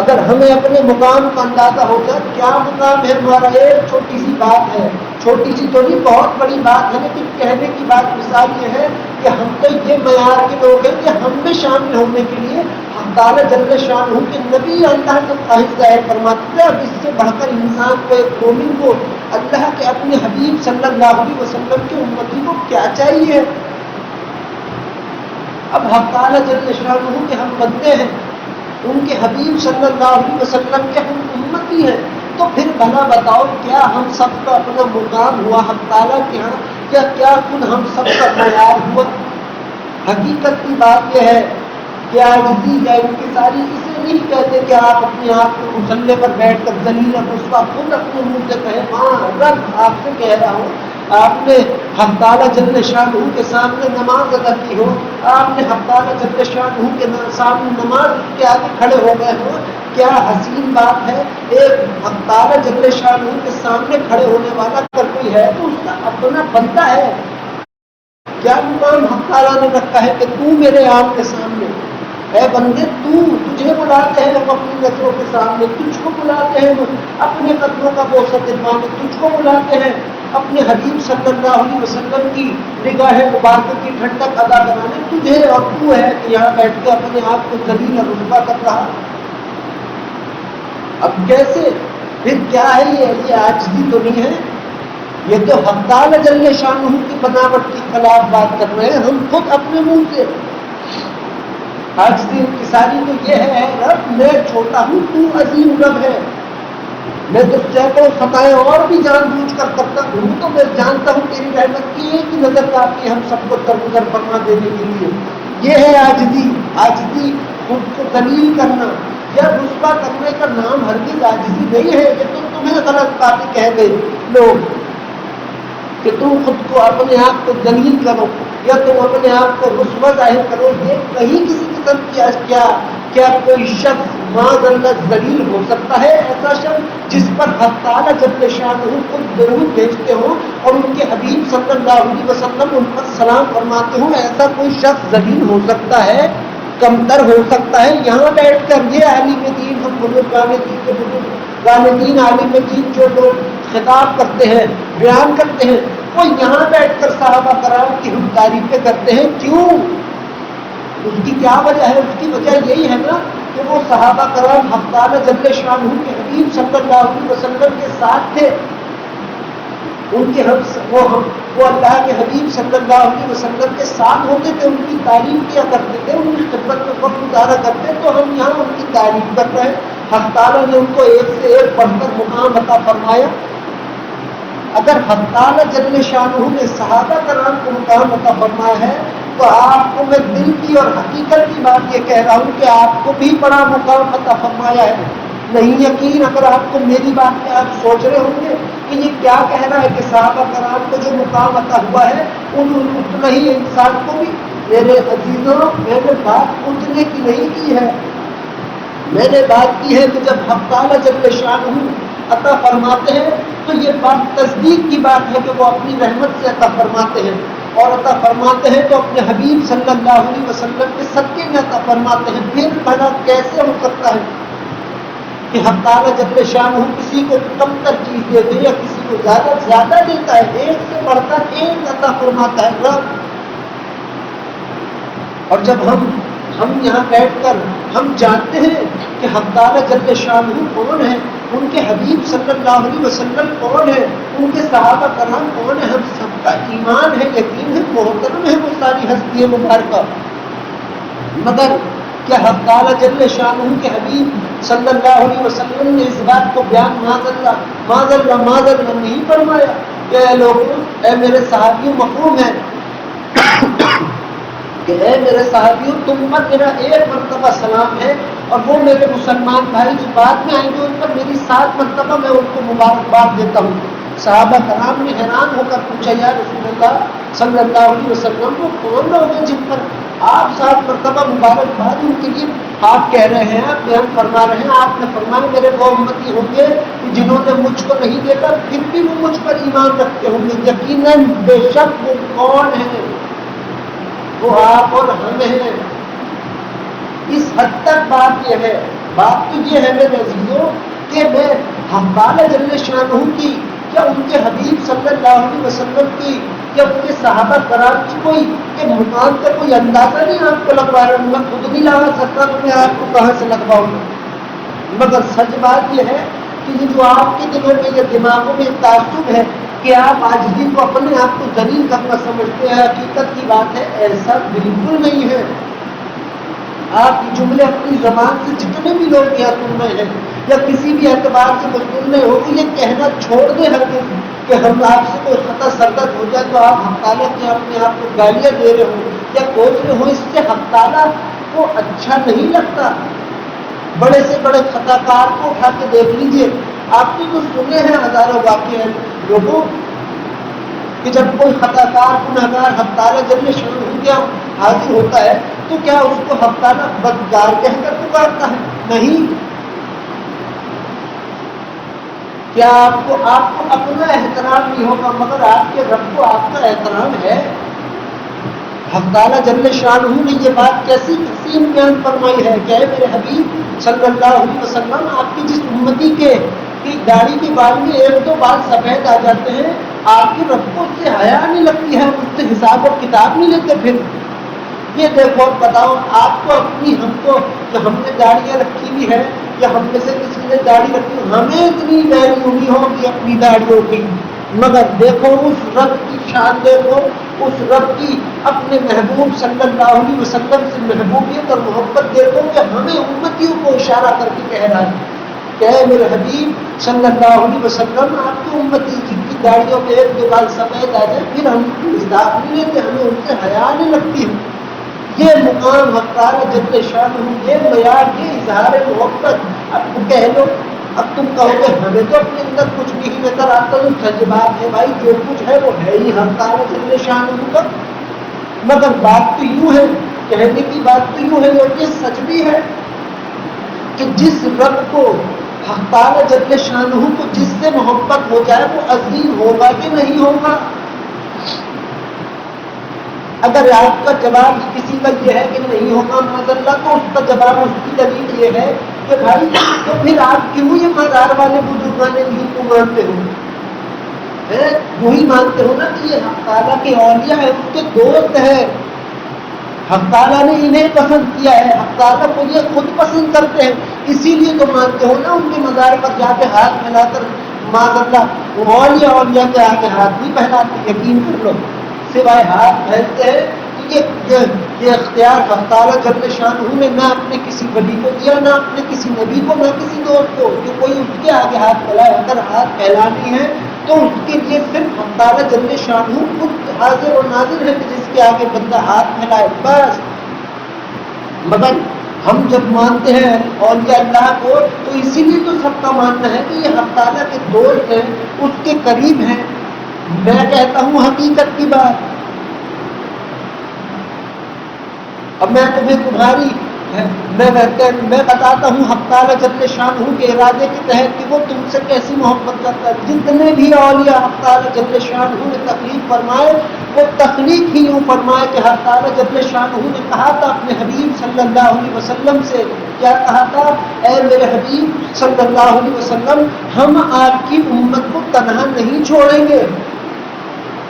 اگر ہمیں اپنے مقام کا اندازہ ہو جائے کیا مقام ہے ہمارا, ایک چھوٹی سی بات ہے, چھوٹی سی تو نہیں بہت بڑی بات ہے, لیکن کہنے کی بات مثال یہ ہے کہ ہم تو یہ معیار کے لوگ ہیں کہ ہم میں شامل ہونے کے لیے حق تعالیٰ جل شانہ کے نبی اللہ کا خواہش ظاہر فرماتے ہیں. اب اس سے بڑھ کر انسان کو, ایک مومن کو اللہ کے اپنے حبیب صلی اللہ علیہ وسلم کے امتی کو کیا چاہیے؟ اب حق تعالیٰ جل شانہ کے ہم بندے ہیں, ان کے حبیب صلی اللہ علیہ وسلم کے ہم امتی ہیں, تو پھر بھلا بتاؤ کیا ہم سب کا اپنا مقام ہوا حق تعالیٰ کے ہاں, یا کیا خود ہم سب کا معیار ہوا؟ حقیقت کی بات یہ ہے کہ عاجزی یا انکساری اسے نہیں کہتے کہ آپ اپنے آپ کو مصلے پر بیٹھ کر ذلیل اور رسوا خود اپنے منہ سے کہیں ہاں رب آپ سے کہہ رہا ہوں, آپ نے حق تعالیٰ جل شانہ کے سامنے نماز ادا کی ہو, آپ نے حق تعالیٰ جل شانہ کے سامنے نماز کے آگے کھڑے ہو گئے ہو, کیا حسین بات ہے. ایک حق تعالیٰ جل شانہ کے سامنے کھڑے ہونے والا اگر کوئی ہے تو اس کا اپنا بندہ ہے. کیا مقام حق تعالیٰ نے رکھا ہے کہ تو میرے آپ کے سامنے, اے بندے تجھے بلاتے ہیں ہم اپنی نظروں کے سامنے, تجھ کو بلاتے ہیں اپنے قدموں کا بوسہ دلوانے, تجھ کو بلاتے ہیں اپنے حبیب صلی اللہ علیہ وسلم کی نگاہ مبارک کی ٹھنڈک ادا کرانے, تجھے اور تو ہے کہ یہاں بیٹھ کے اپنے آپ کو ذلیل اور رسوا کر رہا. اب کیسے پھر کیا ہے یہ عاجزی تو نہیں ہے, یہ تو حق تعالیٰ جل شانہ کی بناوٹ کے خلاف بات کر رہے ہیں ہم خود اپنے منہ سے. عاجزی انکساری تو یہ ہے رب میں چھوٹا ہوں تو عظیم رب ہے, میں تو سینکڑوں خطائیں اور بھی جان بوجھ کر کرتا ہوں, تو میں جانتا ہوں تیری رحمت کی ایک ہی نظر کافی ہم سب کو درگزر فرما دینے کے لیے. یہ ہے عاجزی. عاجزی خود کو ذلیل کرنا یا رسوا کرنے کا نام ہرگز عاجزی نہیں ہے. یہ تو تمہیں غلط باتیں کہہ گئے لوگ کہ تم خود کو اپنے آپ کو ذلیل کرو یا تم اپنے آپ کو رسوا ظاہر کرو. یہ کہیں کسی قسم کی کیا کوئی شخص معاذ اللہ ذلیل ہو سکتا ہے؟ ایسا شخص جس پر حق تعالیٰ جل شانہ خود درود بھیجتے ہوں اور ان کے حبیب صلی اللہ علیہ وسلم ان پر سلام فرماتے ہوں, ایسا کوئی شخص ذلیل ہو سکتا ہے؟ کمتر ہو سکتا ہے؟ یہاں بیٹھ کر یہ عالم دین ہم بزرگان دین کے بزرگان دین عالم دین جو لوگ خطاب کرتے ہیں بیان کرتے ہیں, وہ یہاں بیٹھ کر صحابہ کرام کی ہم تعریفیں کرتے ہیں. کیوں؟ اس کی کیا وجہ ہے؟ اس کی وجہ یہی ہے نا کہ وہ صحابہ کرام حق تعالی جل شانہ کے حبیب صلی اللہ علیہ وسلم کے ساتھ تھے. ان کے وہ اللہ کے حبیب صلی اللہ علیہ وسلم کے ساتھ ہوتے تھے، ان کی تعریف کیا کرتے تھے، ان کی خدمت میں وقت گزارا کرتے. تو ہم یہاں ان کی تعریف کر رہے ہیں. حق تعالیٰ نے ان کو ایک سے ایک بڑھ کر مقام عطا فرمایا. اگر حق تعالیٰ جل شانہ نے صحابہ کرام کو مقام عطا فرمایا ہے تو آپ کو میں دل کی اور حقیقت کی بات یہ کہہ رہا ہوں کہ آپ کو بھی بڑا مقام عطا فرمایا ہے. نہیں یقین اگر آپ کو میری بات میں آپ سوچ رہے ہوں گے کہ یہ کیا کہہ رہا ہے کہ صحابہ کرام کو جو مقام عطا ہوا ہے اتنا ہی انسان کو بھی. میرے عزیزوں، میں نے بات اتنے کی نہیں کی ہے، میں نے بات کی ہے کہ جب حق تعالیٰ جل شانہ عطا فرماتے ہیں تو یہ بات تصدیق کی بات ہے کہ وہ اپنی رحمت سے عطا فرماتے ہیں، اور عطا فرماتے ہیں تو اپنے حبیب صلی اللہ علیہ وسلم کے صدقے میں عطا فرماتے ہیں. پھر بھلا کیسے ہو سکتا ہے کہ حق تعالیٰ جل شانہ کسی کو کم تر چیز دے دے یا کسی کو زیادہ دیتا ہے؟ ایک سے بڑھ کر ایک عطا فرماتا ہے رب. اور جب ہم یہاں بیٹھ کر ہم جانتے ہیں کہ حق تعالیٰ جل شانہ کون ہے، ان کے حبیب صلی اللہ علیہ وسلم کون ہے، ان کے صحابہ کرام کون ہے، ہم سب کا ایمان ہے، یقین ہے، محترم ہے وہ ساری ہستی مبارکہ. مگر کیا حق تعالیٰ جل شانہ کے حبیب صلی اللہ علیہ وسلم نے اس بات کو بیان معاذ اللہ نہیں فرمایا کہ اے لوگوں، اے میرے صحابیوں، مفہوم ہے کہ اے میرے صحابیوں تم پر میرا ایک مرتبہ سلام ہے، اور وہ میرے مسلمان بھائی جو بعد میں آئیں گے ان پر میری 7 مرتبہ میں ان کو مبارکباد دیتا ہوں. صحابہ کرام نے حیران ہو کر پوچھا یا رسول اللہ صلی اللہ علیہ وسلم وہ کون لوگ ہیں جن پر آپ 7 مرتبہ مبارکباد ان کے لیے آپ کہہ رہے ہیں، آپ بیان فرما رہے ہیں؟ آپ نے فرمایا میرے وہ امتی ہوں گے جنہوں نے مجھ کو نہیں دیکھا پھر بھی وہ مجھ پر ایمان رکھتے ہوں گے. یقیناً بے شک وہ کون ہے؟ وہ آپ اور ہم ہیں. اس حد تک بات یہ ہے، بات تو یہ ہے میرے عزیزوں کہ میں حق تعالیٰ جل شانہ کی یا ان کے حبیب صلی اللہ علیہ وسلم کی یا ان کے صحابہ کرام کی کوئی کہ مقام کا کوئی اندازہ نہیں آپ کو لگوا رہا ہوں. میں خود نہیں لگا سکتا تو میں آپ کو کہاں سے لگواؤں گا. مگر سچ بات یہ ہے کہ یہ جو آپ کے دلوں میں یا دماغوں میں تعصب ہے کہ آپ عاجزی کو اپنے آپ کو ذلیل کرنا سمجھتے ہیں، حقیقت کی بات ہے ایسا بالکل نہیں ہے. آپ یہ جملے اپنی زبان سے جتنے بھی لوگ یہاں سن رہے ہیں یا کسی بھی اعتبار سے سن رہے ہو یہ کہنا چھوڑ دیں ہرگز کہ ہم آپ سے کوئی خطا سرگرد ہو جائے تو آپ حق تعالیٰ کے اپنے آپ کو گالیاں دے رہے ہو یا کوچ رہے ہو. اس سے حق تعالیٰ کو اچھا نہیں لگتا. بڑے سے بڑے خطا کار کو اٹھا کے دیکھ لیجیے. آپ نے تو سنے ہیں ہزاروں واقعے لوگوں کہ جب کوئی خطا کار گنہگار حق تعالیٰ جل شانہ کیا حاضر ہوتا ہے تو کیا اس کو حق تعالیٰ بدکار کہہ کر پکارتا ہے؟ نہیں. کیا آپ کو اپنا احترام نہیں ہوگا مگر آپ کے رب کو آپ کا احترام ہے. حق تعالیٰ جل شانہ نے یہ بات کیسی تقسیم بیان فرمائی ہے کہ اے میرے حبیب صلی اللہ علیہ وسلم آپ کی جس امتی کی داڑھی کے بال میں 1-2 بال سفید آ جاتے ہیں آپ کے رب کو اس سے حیا نہیں لگتی ہے، اس سے حساب و کتاب نہیں لیتے. پھر یہ دیکھو بتاؤ آپ کو اپنی ہم کو کہ ہم نے داڑیاں رکھی ہوئی ہے یا ہم میں سے کسی نے داڑھی رکھی ہمیں اتنی بیری ہوئی ہوگی اپنی داڑھیوں کی. مگر دیکھو اس رب کی شان، دیکھو اس رب کی اپنے محبوب صلی اللہ علیہ وسلم سے محبوبیت اور محبت دیکھو کہ ہمیں امتیوں کو اشارہ کر کے کہہ رہا ہے کہ اے میرے حبیب صلی اللہ علیہ وسلم آپ کی امتی جن کی داڑھیوں کے 1-2 بال سفید آ جائے پھر ہم حساب نہیں لیتے، ہمیں ان سے حیا نہیں لگتی. یہ مقام حق تعالیٰ جل شانہ، یہ معیار، یہ اظہار محبت. اب کہہ لو، اب تم کہو گے ہمیں تو اپنے اندر کچھ بھی نظر آتا. تو سچ بات ہے بھائی جو کچھ ہے وہ ہے ہی حق تعالیٰ جل شانہ کا. مگر بات تو یوں ہے، کہنے کی بات تو یوں ہے اور یہ سچ بھی ہے کہ جس رب کو حق تعالیٰ جل شانہ کو جس سے محبت ہو جائے وہ عظیم ہوگا کہ نہیں ہوگا. اگر آپ کا جواب کسی کا یہ ہے کہ نہیں ہوگا معذاللہ تو اس کا جواب اس کی دلیل یہ ہے کہ بھائی تو پھر آپ کیوں یہ مزار والے بزرگان دین کو مانتے ہو؟ وہی مانتے ہو نا کہ یہ حق تعالیٰ کے اولیاء ہے، اس کے دوست ہے. حق تعالیٰ نے انہیں پسند کیا ہے، حق تعالیٰ کو یہ خود پسند کرتے ہیں، اسی لیے تو مانتے ہو نا ان کے مزار پر جا کے ہاتھ پھیلا کر معاذ اللہ اولیاء کے آگے ہاتھ نہیں پھیلاتے، یقین کر لو، سوائے ہاتھ پھیلتے ہیں یہ اختیار حق تعالیٰ جل شانہ نے نہ اپنے کسی ولی کو دیا، نہ اپنے کسی نبی کو، نہ کسی دوست کو کہ کوئی اس کے آگے ہاتھ پھیلائے۔ اگر ہاتھ پھیلانی ہے تو اس کے لیے صرف حق تعالیٰ جل شانہ خود حاضر اور ناظر ہے کہ جس کے آگے بندہ ہاتھ پھیلائے بس۔ مگر ہم جب مانتے ہیں اولیاء اللہ کو تو اسی لیے تو سب کا ماننا ہے کہ یہ حق تعالیٰ کے دوست ہیں، اس کے قریب ہیں۔ میں کہتا ہوں حقیقت کی بات، اب میں تمہیں تمہاری میں بتاتا ہوں حق تعالیٰ جل شانہ کے ارادے کے تحت کہ وہ تم سے کیسی محبت کرتا ہے۔ جتنے بھی اولیاء حق تعالیٰ جل شانہ نے تخلیق فرمائے وہ تخلیق ہی یوں فرمائے کہ حق تعالیٰ جل شانہ نے کہا تھا اپنے حبیب صلی اللہ علیہ وسلم سے، کیا کہا تھا؟ اے میرے حبیب صلی اللہ علیہ وسلم، ہم آپ کی امت کو تنہا نہیں چھوڑیں گے۔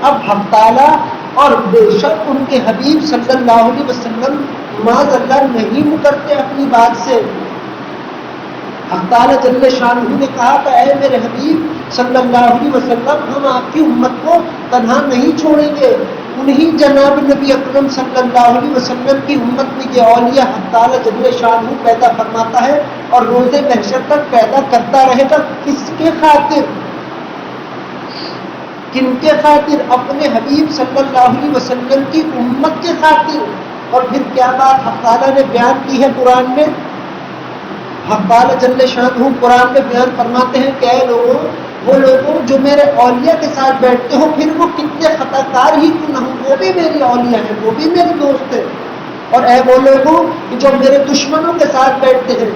اب حق تعالیٰ اور بے شک ان کے حبیب صلی اللہ علیہ وسلم معاذ اللہ نہیں مکرتے اپنی بات سے۔ حق تعالیٰ جل شانہ نے کہا تھا اے میرے حبیب صلی اللہ علیہ وسلم، ہم آپ کی امت کو تنہا نہیں چھوڑیں گے۔ انہی جناب نبی اکرم صلی اللہ علیہ وسلم کی امت میں یہ اولیاء حق تعالیٰ جل شانہ پیدا فرماتا ہے اور روز محشر تک پیدا کرتا رہے گا۔ کس کے خاطر؟ کن کے خاطر؟ اپنے حبیب صلی اللہ علیہ وسلم کی امت کے خاطر۔ اور پھر کیا بات حق تعالیٰ نے بیان کی ہے قرآن میں؟ حق تعالیٰ جل شانہ قرآن میں بیان فرماتے ہیں کہ اے لوگوں، وہ لوگوں جو میرے اولیاء کے ساتھ بیٹھتے ہو پھر وہ کتنے خطا کار ہی کیوں نہ ہوں، وہ بھی میری اولیاء ہیں، وہ بھی میرے دوست ہیں۔ اور اے وہ لوگوں جو میرے دشمنوں کے ساتھ بیٹھتے ہیں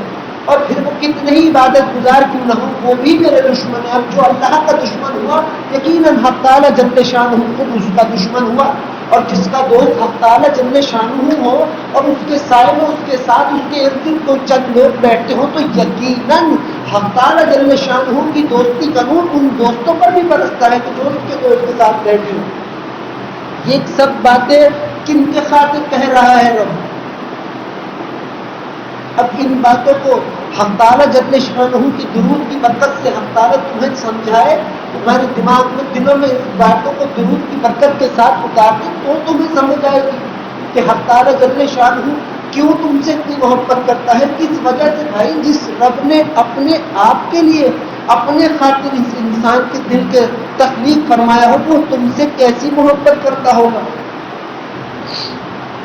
اور پھر وہ کتنے ہی عبادت گزار کیوں نہ ہوں، وہ بھی میرے دشمن ہیں۔ اب جو اللہ کا دشمن ہوا یقیناً حق تعالیٰ جل شانہ خود اس کا دشمن ہوا، اور جس کا دوست حق تعالیٰ جل شانہ ہو اور اس کے سائے میں اس کے ساتھ اس کے ارد گرد کوئی چند لوگ بیٹھتے ہوں تو یقیناً حق تعالیٰ جل شانہ کی دوستی کا نور ان دوستوں پر بھی برستا ہے کہ جو اس کے دوست کے ساتھ بیٹھے ہوں۔ یہ سب باتیں کن کے خاطر کہہ رہا ہے رب؟ اب ان باتوں کو حق تعالیٰ جل شانہ کی درود کی برکت سے حق تعالیٰ تمہیں سمجھائے، تمہارے دماغ میں دلوں میں اس باتوں کو درود کی برکت کے ساتھ اتار دے تو تمہیں سمجھ آئے گی کہ حق تعالیٰ جل شانہ کیوں تم سے اتنی محبت کرتا ہے۔ کس وجہ سے بھائی؟ جس رب نے اپنے آپ کے لیے اپنے خاطر اس انسان کے دل کے تخلیق فرمایا ہو وہ تم سے کیسی محبت کرتا ہوگا۔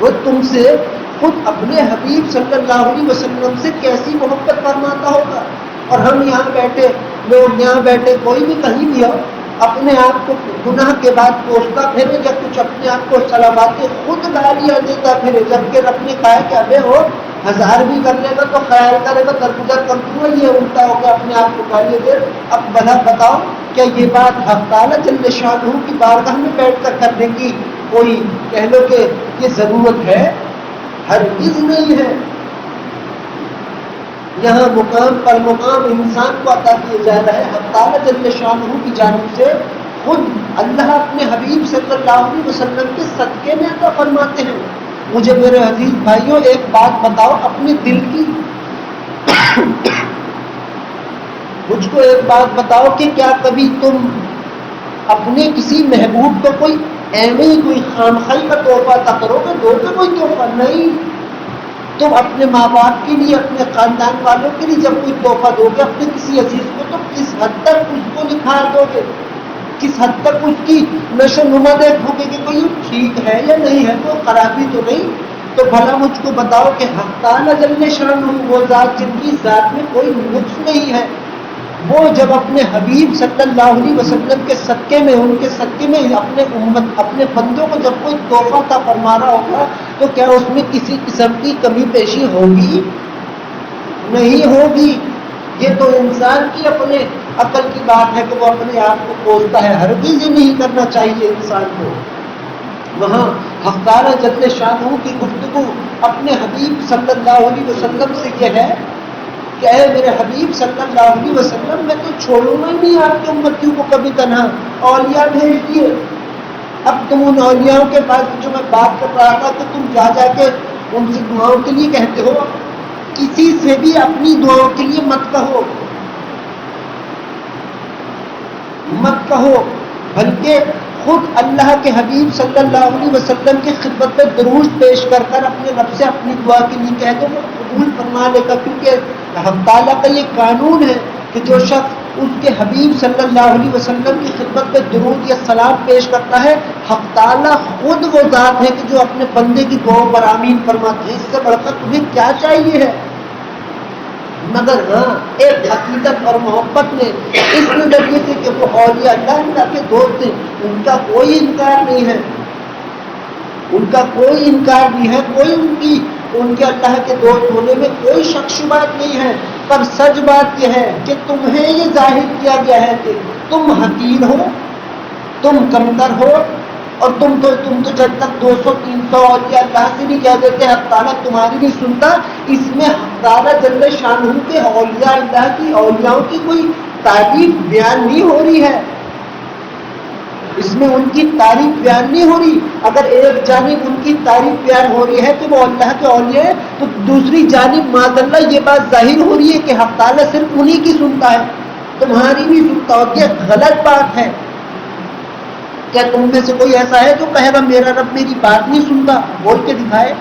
وہ تم سے خود اپنے حبیب صلی اللہ علیہ وسلم سے کیسی محبت فرماتا ہوگا۔ اور ہم یہاں بیٹھے لوگ یہاں بیٹھے کوئی بھی کہیں بھی ہو اپنے آپ کو گناہ کے بعد کوستا پھرے یا کچھ اپنے آپ کو سلامات خود گالیاں دیتا پھرے، جبکہ رب نے کہا کہ ابے ہو 1000 بھی کر لے گا تو خیال کرے گا درگزر کر دوں گا، یہ الٹا ہو گیا اپنے آپ کو گالیاں دے۔ اب بھلا بتاؤ کیا یہ بات حق تعالیٰ جل شانہ کی بارگاہ میں بیٹھ کر کرنے کی کوئی کہہ لو کہ یہ ضرورت ہے؟ ہرگز نہیں ہے۔ یہاں مقام پر مقام انسان کو عطا کیا جا رہا ہے حق تعالیٰ جل شانہ کی جانب سے، خود اللہ اپنے حبیب صلی اللہ علیہ وسلم کے صدقے میں عطا فرماتے ہیں۔ مجھے میرے عزیز بھائیوں ایک بات بتاؤ اپنے دل کی، مجھ کو ایک بات بتاؤ کہ کیا کبھی تم اپنے کسی محبوب کو کوئی ایویں کوئی خامخائی کا تحفہ عطا کرو گے؟ دو گے کوئی تحفہ؟ نہیں۔ تم اپنے ماں باپ کے لیے اپنے خاندان والوں کے لیے جب کوئی تحفہ دو گے اپنے کسی عزیز کو تو کس حد تک اس کو نکھار دو گے، کس حد تک اس کی نشو نما دیکھو گے کہ کوئی ٹھیک ہے یا نہیں ہے، تو خرابی تو نہیں۔ تو بھلا مجھ کو بتاؤ کہ حق تعالیٰ جل شانہ وہ ذات جن کی ذات میں کوئی نقص نہیں ہے، وہ جب اپنے حبیب صلی اللہ علیہ وسلم کے صدقے میں ان کے صدقے میں اپنے امت اپنے بندوں کو جب کوئی تحفہ عطا فرما رہا ہوگا تو کیا اس میں کسی قسم کی کمی پیشی ہوگی؟ نہیں ہوگی۔ یہ تو انسان کی اپنے عقل کی بات ہے کہ وہ اپنے آپ کو کوستا ہے، ہرگز ہی نہیں کرنا چاہیے انسان کو۔ وہاں حق تعالیٰ جل شانہ کی گفتگو اپنے حبیب صلی اللہ علیہ وسلم سے یہ ہے کہ اے میرے حبیب صلی اللہ علیہ وسلم میں تو چھوڑوں گا ہی نہیں آپ کی امتیوں کو کبھی تنہا، اولیاء بھیج دیے، اب تم ان اولیاءوں کے پاس جو میں بات کر رہا تھا کہ تم جا جا کے ان سے دعاؤں کے لیے کہتے ہو، کسی سے بھی اپنی دعاؤں کے لیے مت کہو، مت کہو، بلکہ خود اللہ کے حبیب صلی اللہ علیہ وسلم کی خدمت میں درود پیش کر کر اپنے رب سے اپنی دعا کے لیے کہہ دو، وہ قبول فرما لے گا، کیونکہ حق تعالیٰ کا یہ قانون ہے کہ جو شخص اس کے حبیب صلی اللہ علیہ وسلم کی خدمت میں درود یا سلام پیش کرتا ہے، حق تعالیٰ خود وہ ذات ہے کہ جو اپنے بندے کی دعاؤں پر آمین فرماتے ہیں۔ اس سے بڑھ کر تمہیں کیا چاہیے ہے؟ مگر ہاں ایک حقیقت اور محبت میں اس نظریے سے کہ وہ اولیاء اللہ کے دوست ہیں، ان کا کوئی انکار نہیں ہے، ان کا کوئی انکار نہیں ہے، کوئی ان کے اللہ کے دوست ہونے میں کوئی شک شبہ نہیں ہے، پر سچ بات یہ ہے کہ تمہیں یہ ظاہر کیا گیا ہے کہ تم حقیر ہو، تم کمتر ہو، اور تم تو جب تک 200-300 اولیاء اللہ سے نہیں کہہ دیتے حق تعالیٰ تمہاری نہیں سنتا، اس میں حق تعالیٰ جل شانہ کے اولیاء اللہ کی اولیاؤں کی کوئی تعریف بیان نہیں ہو رہی ہے، اس میں ان کی تعریف بیان نہیں ہو رہی۔ اگر ایک جانب ان کی تعریف بیان ہو رہی ہے کہ وہ اللہ کے اولیاء ہیں، تو دوسری جانب معاذ اللہ یہ بات ظاہر ہو رہی ہے کہ حق تعالیٰ صرف انہی کی سنتا ہے، تمہاری نہیں سنتا، اور یہ غلط بات ہے۔ کیا تم میں سے کوئی ایسا ہے جو کہے گا میرا رب میری بات نہیں سنتا؟ بول کے دکھائے،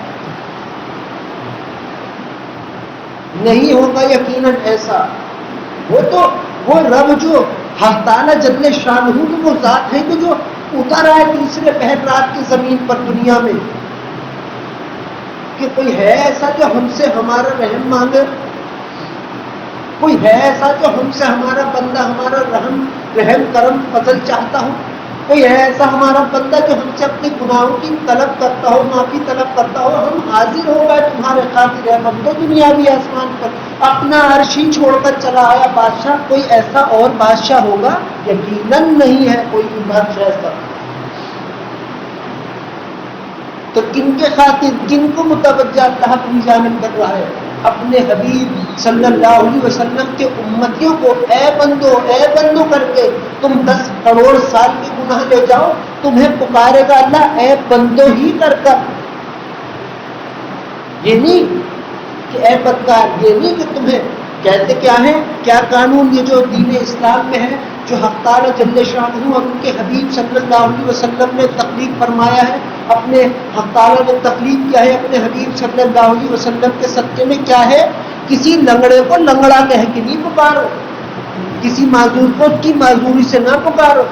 نہیں ہوگا یقیناً ایسا۔ وہ رب جو حق تعالیٰ جل شانہ کی وہ ذات ہے کہ جو اتر آئے تیسرے پہر رات کی زمین پر دنیا میں، کہ کوئی ہے ایسا جو ہم سے ہمارا رحم مانگے؟ کوئی ہے ایسا جو ہم سے ہمارا بندہ ہمارا رحم کرم فضل چاہتا ہو؟ کوئی ہے ایسا ہمارا بندہ جو ہم سے اپنے گناہوں کی طلب کرتا ہو، معافی طلب کرتا ہو؟ ہم حاضر ہو گئے تمہارے خاطر ہے بندو، دنیاوی آسمان پر اپنا عرش ہی چھوڑ کر چلا آیا بادشاہ، کوئی ایسا اور بادشاہ ہوگا؟ یقیناً نہیں ہے کوئی بھی بادشاہ ایسا۔ تو کن کے خاطر، کن کو متوجہ اللہ اپنی جانب کر رہا ہے؟ اپنے حبیب صلی اللہ علیہ وسلم کے امتیوں کو اے بندو کر کے تم 10 کروڑ سال کے گناہ لے جاؤ، تمہیں پکارے گا اللہ اے بندو ہی کر کر، یہ نہیں کہ اے بدکار، یہ نہیں کہ تمہیں کہتے کیا ہے، کیا قانون یہ جو دین اسلام میں ہے، جو حق تعالیٰ جل شانہ اور ان کے حبیب صلی اللہ علیہ وسلم نے تخلیق فرمایا ہے، اپنے حق تعالیٰ نے تخلیق کیا ہے اپنے حبیب صلی اللہ علیہ وسلم کے صدقے میں، کیا ہے؟ کسی لنگڑے کو لنگڑا کہہ کے نہیں پکارو، کسی معذور کو اس کی معذوری سے نہ پکارو۔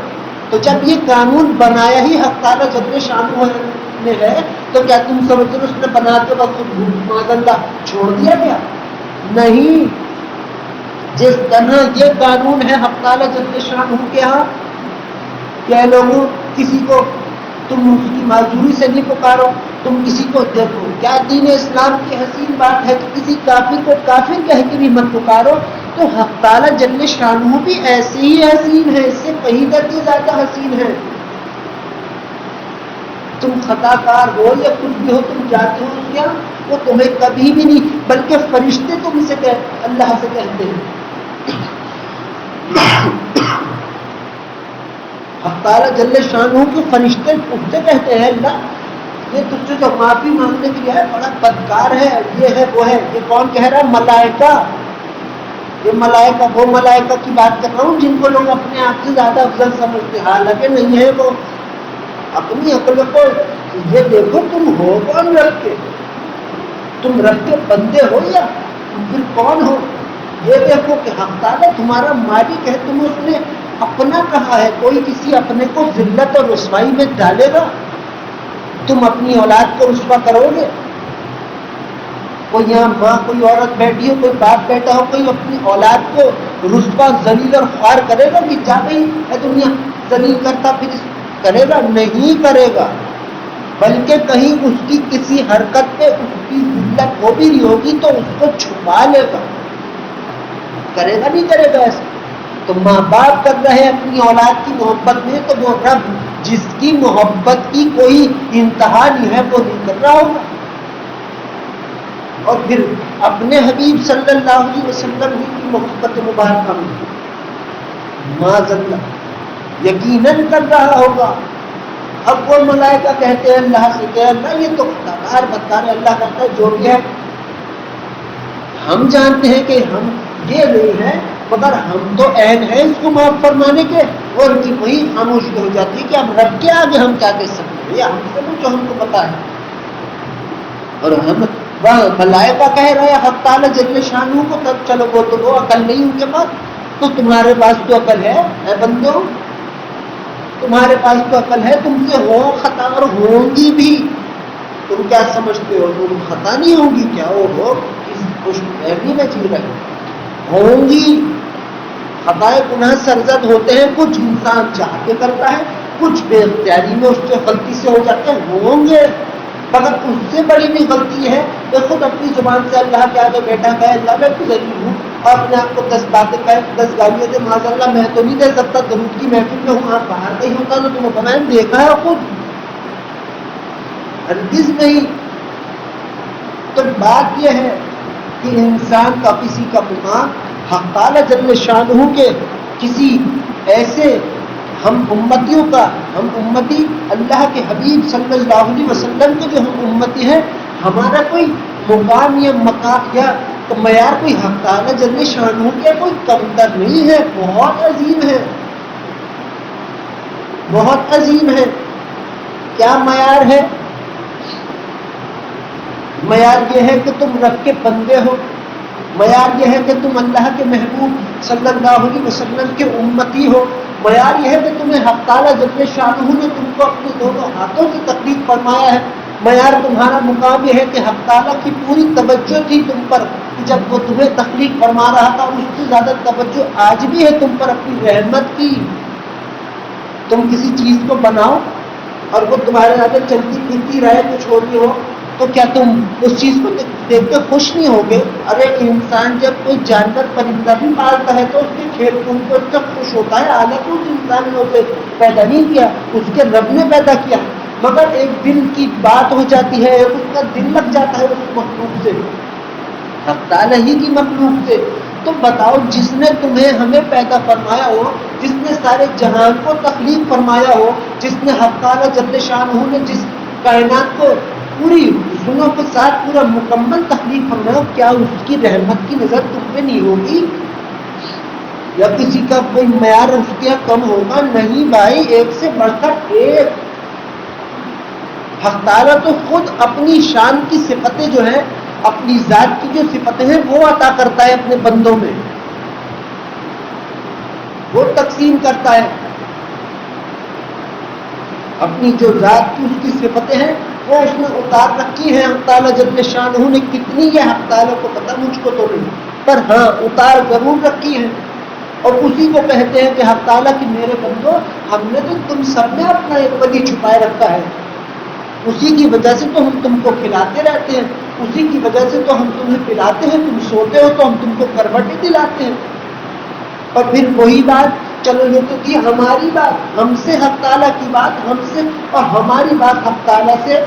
تو جب یہ قانون بنایا ہی حق تعالیٰ جل شانہ نے ہے، تو کیا تم سمجھتے ہو اس نے بناتے وقت معاذ اللہ چھوڑ دیا گیا؟ نہیں، جس طرح یہ قانون ہے حق تعالیٰ جل شانہ کے ہاں کہ لوگوں کسی کو تم اس کی معذوری سے نہیں پکارو، تم کسی کو دیکھو، کیا دین اسلام کی حسین بات ہے کہ کسی کافر کو کافر کہہ کے بھی مت پکارو، تو حق تعالیٰ جل شانہ بھی ایسے ہی حسین ہے، اس سے کہیں درجے زیادہ حسین ہے۔ تم خطا کار ہو یا کچھ بھی ہو، تم جاتے ہو کیا، وہ تمہیں کبھی بھی نہیں، بلکہ فرشتے تم سے اللہ سے کہتے ہیں، حق تعالیٰ جل شانہ کے فرشتے اس سے کہتے ہیں اللہ یہ تجھ سے تو معافی مانگنے کے لیے ہے، بڑا بدکار ہے، یہ ہے وہ ہے۔ یہ کون کہہ رہا ہے؟ ملائکہ، یہ ملائکہ، وہ ملائکہ کی بات کر رہا ہوں جن کو لوگ اپنے آپ سے زیادہ افضل سمجھتے ہیں، حالانکہ نہیں ہے، وہ اپنی عقل کو یہ دیکھو تم ہو کون رب کے، تم رب کے بندے ہو یا پھر کون ہو؟ یہ دیکھو کہ حق تعالیٰ تمہارا مالک ہے، تمہیں اس نے اپنا کہا ہے، کوئی کسی اپنے کو ذلت اور رسوائی میں ڈالے گا؟ تم اپنی اولاد کو رسوا کرو گے؟ کوئی یہاں ماں کوئی عورت بیٹھی ہو، کوئی باپ بیٹھا ہو، کوئی اپنی اولاد کو رسوا ذلیل اور خوار کرے گا کہ جا گئی ہے دنیا ذلیل کرتا پھر کرے گا؟ نہیں کرے گا، بلکہ کہیں اس کی کسی حرکت پہ اس کی ذلت ہو بھی رہی ہوگی تو اس کو چھپا لے گا، کرے گا نہیں کرے گا ایسا؟ تو ماں باپ کر رہے اپنی اولاد کی محبت میں، تو وہ رب جس کی محبت کی کوئی انتہا نہیں ہے وہ نہیں کر رہا ہوگا؟ اور پھر اپنے حبیب صلی اللہ علیہ وسلم کی محبت مبارکہ میں معاذ اللہ یقیناً کر رہا ہوگا۔ اب وہ ملائکہ کہتے ہیں اللہ سے کہ اللہ یہ تو خطاکار بدکار ہے. اللہ کہتا ہے جو بھی ہے ہم جانتے ہیں کہ ہم یہ نہیں ہے مگر ہم تو اہل ہیں اس کو معاف فرمانے کے. اور ان کی وہی خاموشی ہو جاتی ہے کہ ہم رب کے آگے ہم کیا کہہ سکتے ہیں, یا ہم سے جو ہم کو پتا ہے. اور ہم ملائکہ کہہ رہے ہیں حق تعالی جل شانہ کو, تب چلو وہ تو وہ عقل نہیں ان کے پاس, تو تمہارے پاس تو عقل ہے اے بندو, تمہارے پاس تو عقل ہے, تم سے ہو خطا اور ہوں گی بھی. تم کیا سمجھتے ہو تم خطا نہیں ہوگی کیا؟ وہ ہو اس خوش فہمی میں جی رہے ہوں گی. خطائے گناہ سرزد ہوتے ہیں, کچھ انسان چاہ کے کرتا ہے, کچھ بے اختیاری میں اس سے غلطی سے ہو جاتے ہیں, ہوں گے. مگر اس سے بڑی بھی غلطی ہے کہ خود اپنی زبان سے اللہ کے آگے بیٹھا کہ اللہ میں تو ذلیل ہوں, اور اپنے آپ کو 10 باتیں کہے, 10 گالیاں دے, معاذ اللہ میں تو نہیں دے سکتا, درود کی محفل میں ہوں, آپ باہر نہیں ہوتا تو تمہیں پتا ہے دیکھا ہے خود, ہرگز نہیں. تو بات یہ ہے کہ انسان کا کسی کا مقام حق تعالی جل شانہ کے کسی ایسے ہم امتیوں کا, ہم امتی اللہ کے حبیب صلی اللہ علیہ وسلم کے جو ہم امتی ہیں, ہمارا کوئی مقام یا مقام یا معیار کوئی حق تعالی جل شانہ کے کوئی کمتر نہیں ہے, بہت عظیم ہے, بہت عظیم ہے. کیا معیار ہے؟ معیار یہ ہے کہ تم رب کے بندے ہو, معیار یہ ہے کہ تم اللہ کے محبوب صلی اللہ علیہ وسلم کے امتی ہو, معیار یہ ہے کہ تمہیں حق تعالی جل شانہ نے تم کو اپنے دونوں ہاتھوں سے تقریب فرمایا ہے. معیار تمہارا مقام یہ ہے کہ حق تعالی کی پوری توجہ تھی تم پر جب وہ تمہیں تخلیق فرما رہا تھا, اس سے زیادہ توجہ آج بھی ہے تم پر اپنی رحمت کی. تم کسی چیز کو بناؤ اور وہ تمہارے آگے چلتی پھرتی رہے, کچھ ہو رہی ہو, تو کیا تم اس چیز کو دیکھ کے خوش نہیں ہوگے؟ ارے انسان جب کوئی جانور پرندہ بھی پالتا ہے تو اس کے کھیل کود کو تب خوش ہوتا ہے, حالانکہ اس انسان نے اسے پیدا نہیں کیا, اس کے رب نے پیدا کیا, مگر ایک دل کی بات ہو جاتی ہے, اس کا دل لگ جاتا ہے اس مخلوق سے, حق تعالی ہی کی مخلوق سے. تو بتاؤ جس نے تمہیں ہمیں پیدا فرمایا ہو, جس نے سارے جہان کو تخلیق فرمایا ہو, جس نے حق تعالی جل شانہ نے جس کائنات کو پوری رسولوں کے ساتھ پورا مکمل تخلیق فرمایا, کیا اس کی رحمت کی نظر تم پہ نہیں ہوگی؟ یا کسی کا کوئی معیار اس کے کم ہوگا؟ نہیں بھائی, ایک سے بڑھ کر ایک. حق تعالیٰ تو خود اپنی شان کی صفتیں جو ہیں, اپنی ذات کی جو صفتیں ہیں وہ عطا کرتا ہے اپنے بندوں میں, وہ تقسیم کرتا ہے. اپنی جو ذات کی اس کی صفتیں ہیں وہ اس نے اتار رکھی ہیں. حق تعالیٰ جل شانہ نے کتنی ہے حق تعالیٰ کو پتہ, مجھ کو تو نہیں, پر ہاں اتار ضرور رکھی ہے. اور اسی کو کہتے ہیں کہ حق تعالیٰ کی میرے بندو, ہم نے تو تم سب میں اپنا ایک ولی چھپائے رکھا ہے, اسی کی وجہ سے تو ہم تم کو کھلاتے رہتے ہیں, اسی کی وجہ سے تو ہم تمہیں پلاتے ہیں, تم سوتے ہو تو ہم تم کو کروٹیں دلاتے ہیں. اور پھر وہی بات, چلو یہ تو تھی ہماری بات, ہم سے حق تعالیٰ کی بات, ہم سے اور ہماری بات حق تعالیٰ سے.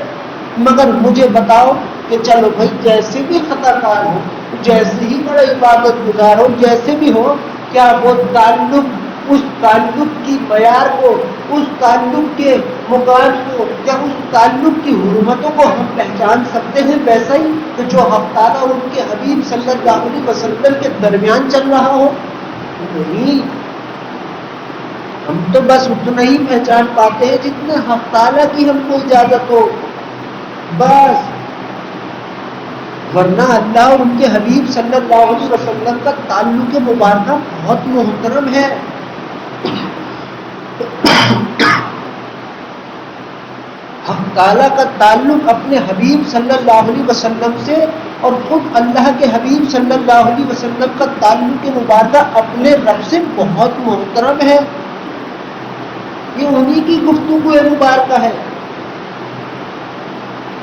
مگر مجھے بتاؤ کہ چلو بھائی جیسے بھی خطا کار ہو, جیسے ہی بڑا عبادت گزار ہو, جیسے بھی ہو, کیا وہ تعلق, اس تعلق کی معیار کو, اس تعلق کے مقام کو, یا اس تعلق کی حرمتوں کو ہم پہچان سکتے ہیں ویسا ہی کہ جو حق تعالیٰ اور ان کے حبیب صلی اللہ علیہ وسلم کے درمیان چل رہا ہو؟ نہیں, ہم تو بس اتنا ہی پہچان پاتے ہیں جتنے حق تعالیٰ کی ہم کو اجازت ہو بس. ورنہ اللہ اور ان کے حبیب صلی اللہ علیہ وسلم کا تعلق مبارکہ بہت محترم ہے. حق تعالیٰ کا تعلق اپنے حبیب صلی اللہ علیہ وسلم سے, اور خود اللہ کے حبیب صلی اللہ علیہ وسلم کا تعلق مبارکہ اپنے رب سے بہت محترم ہے. یہ انہی کی گفتگو مبارکہ ہے,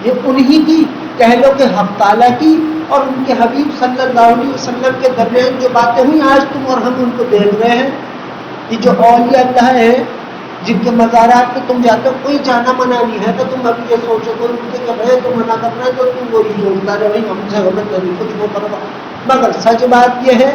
یہ انہی کی کہہ لو کہ حق تعالیٰ کی اور ان کے حبیب صلی اللہ علیہ وسلم کے درمیان جو باتیں ہوئی آج تم اور ہم ان کو دیکھ رہے ہیں. یہ جو اولیاء اللہ ہیں جن کے مزارات پہ تم جاتے ہو, کوئی جانا منع نہیں ہے, تو تم ابھی یہ سوچو کوئی ان سے کہ تو منع کرنا ہے, تو تم وہی سوچتا رہے بھائی ہم سے ہمیں کبھی کچھ وہ کروا. مگر سچ بات یہ ہے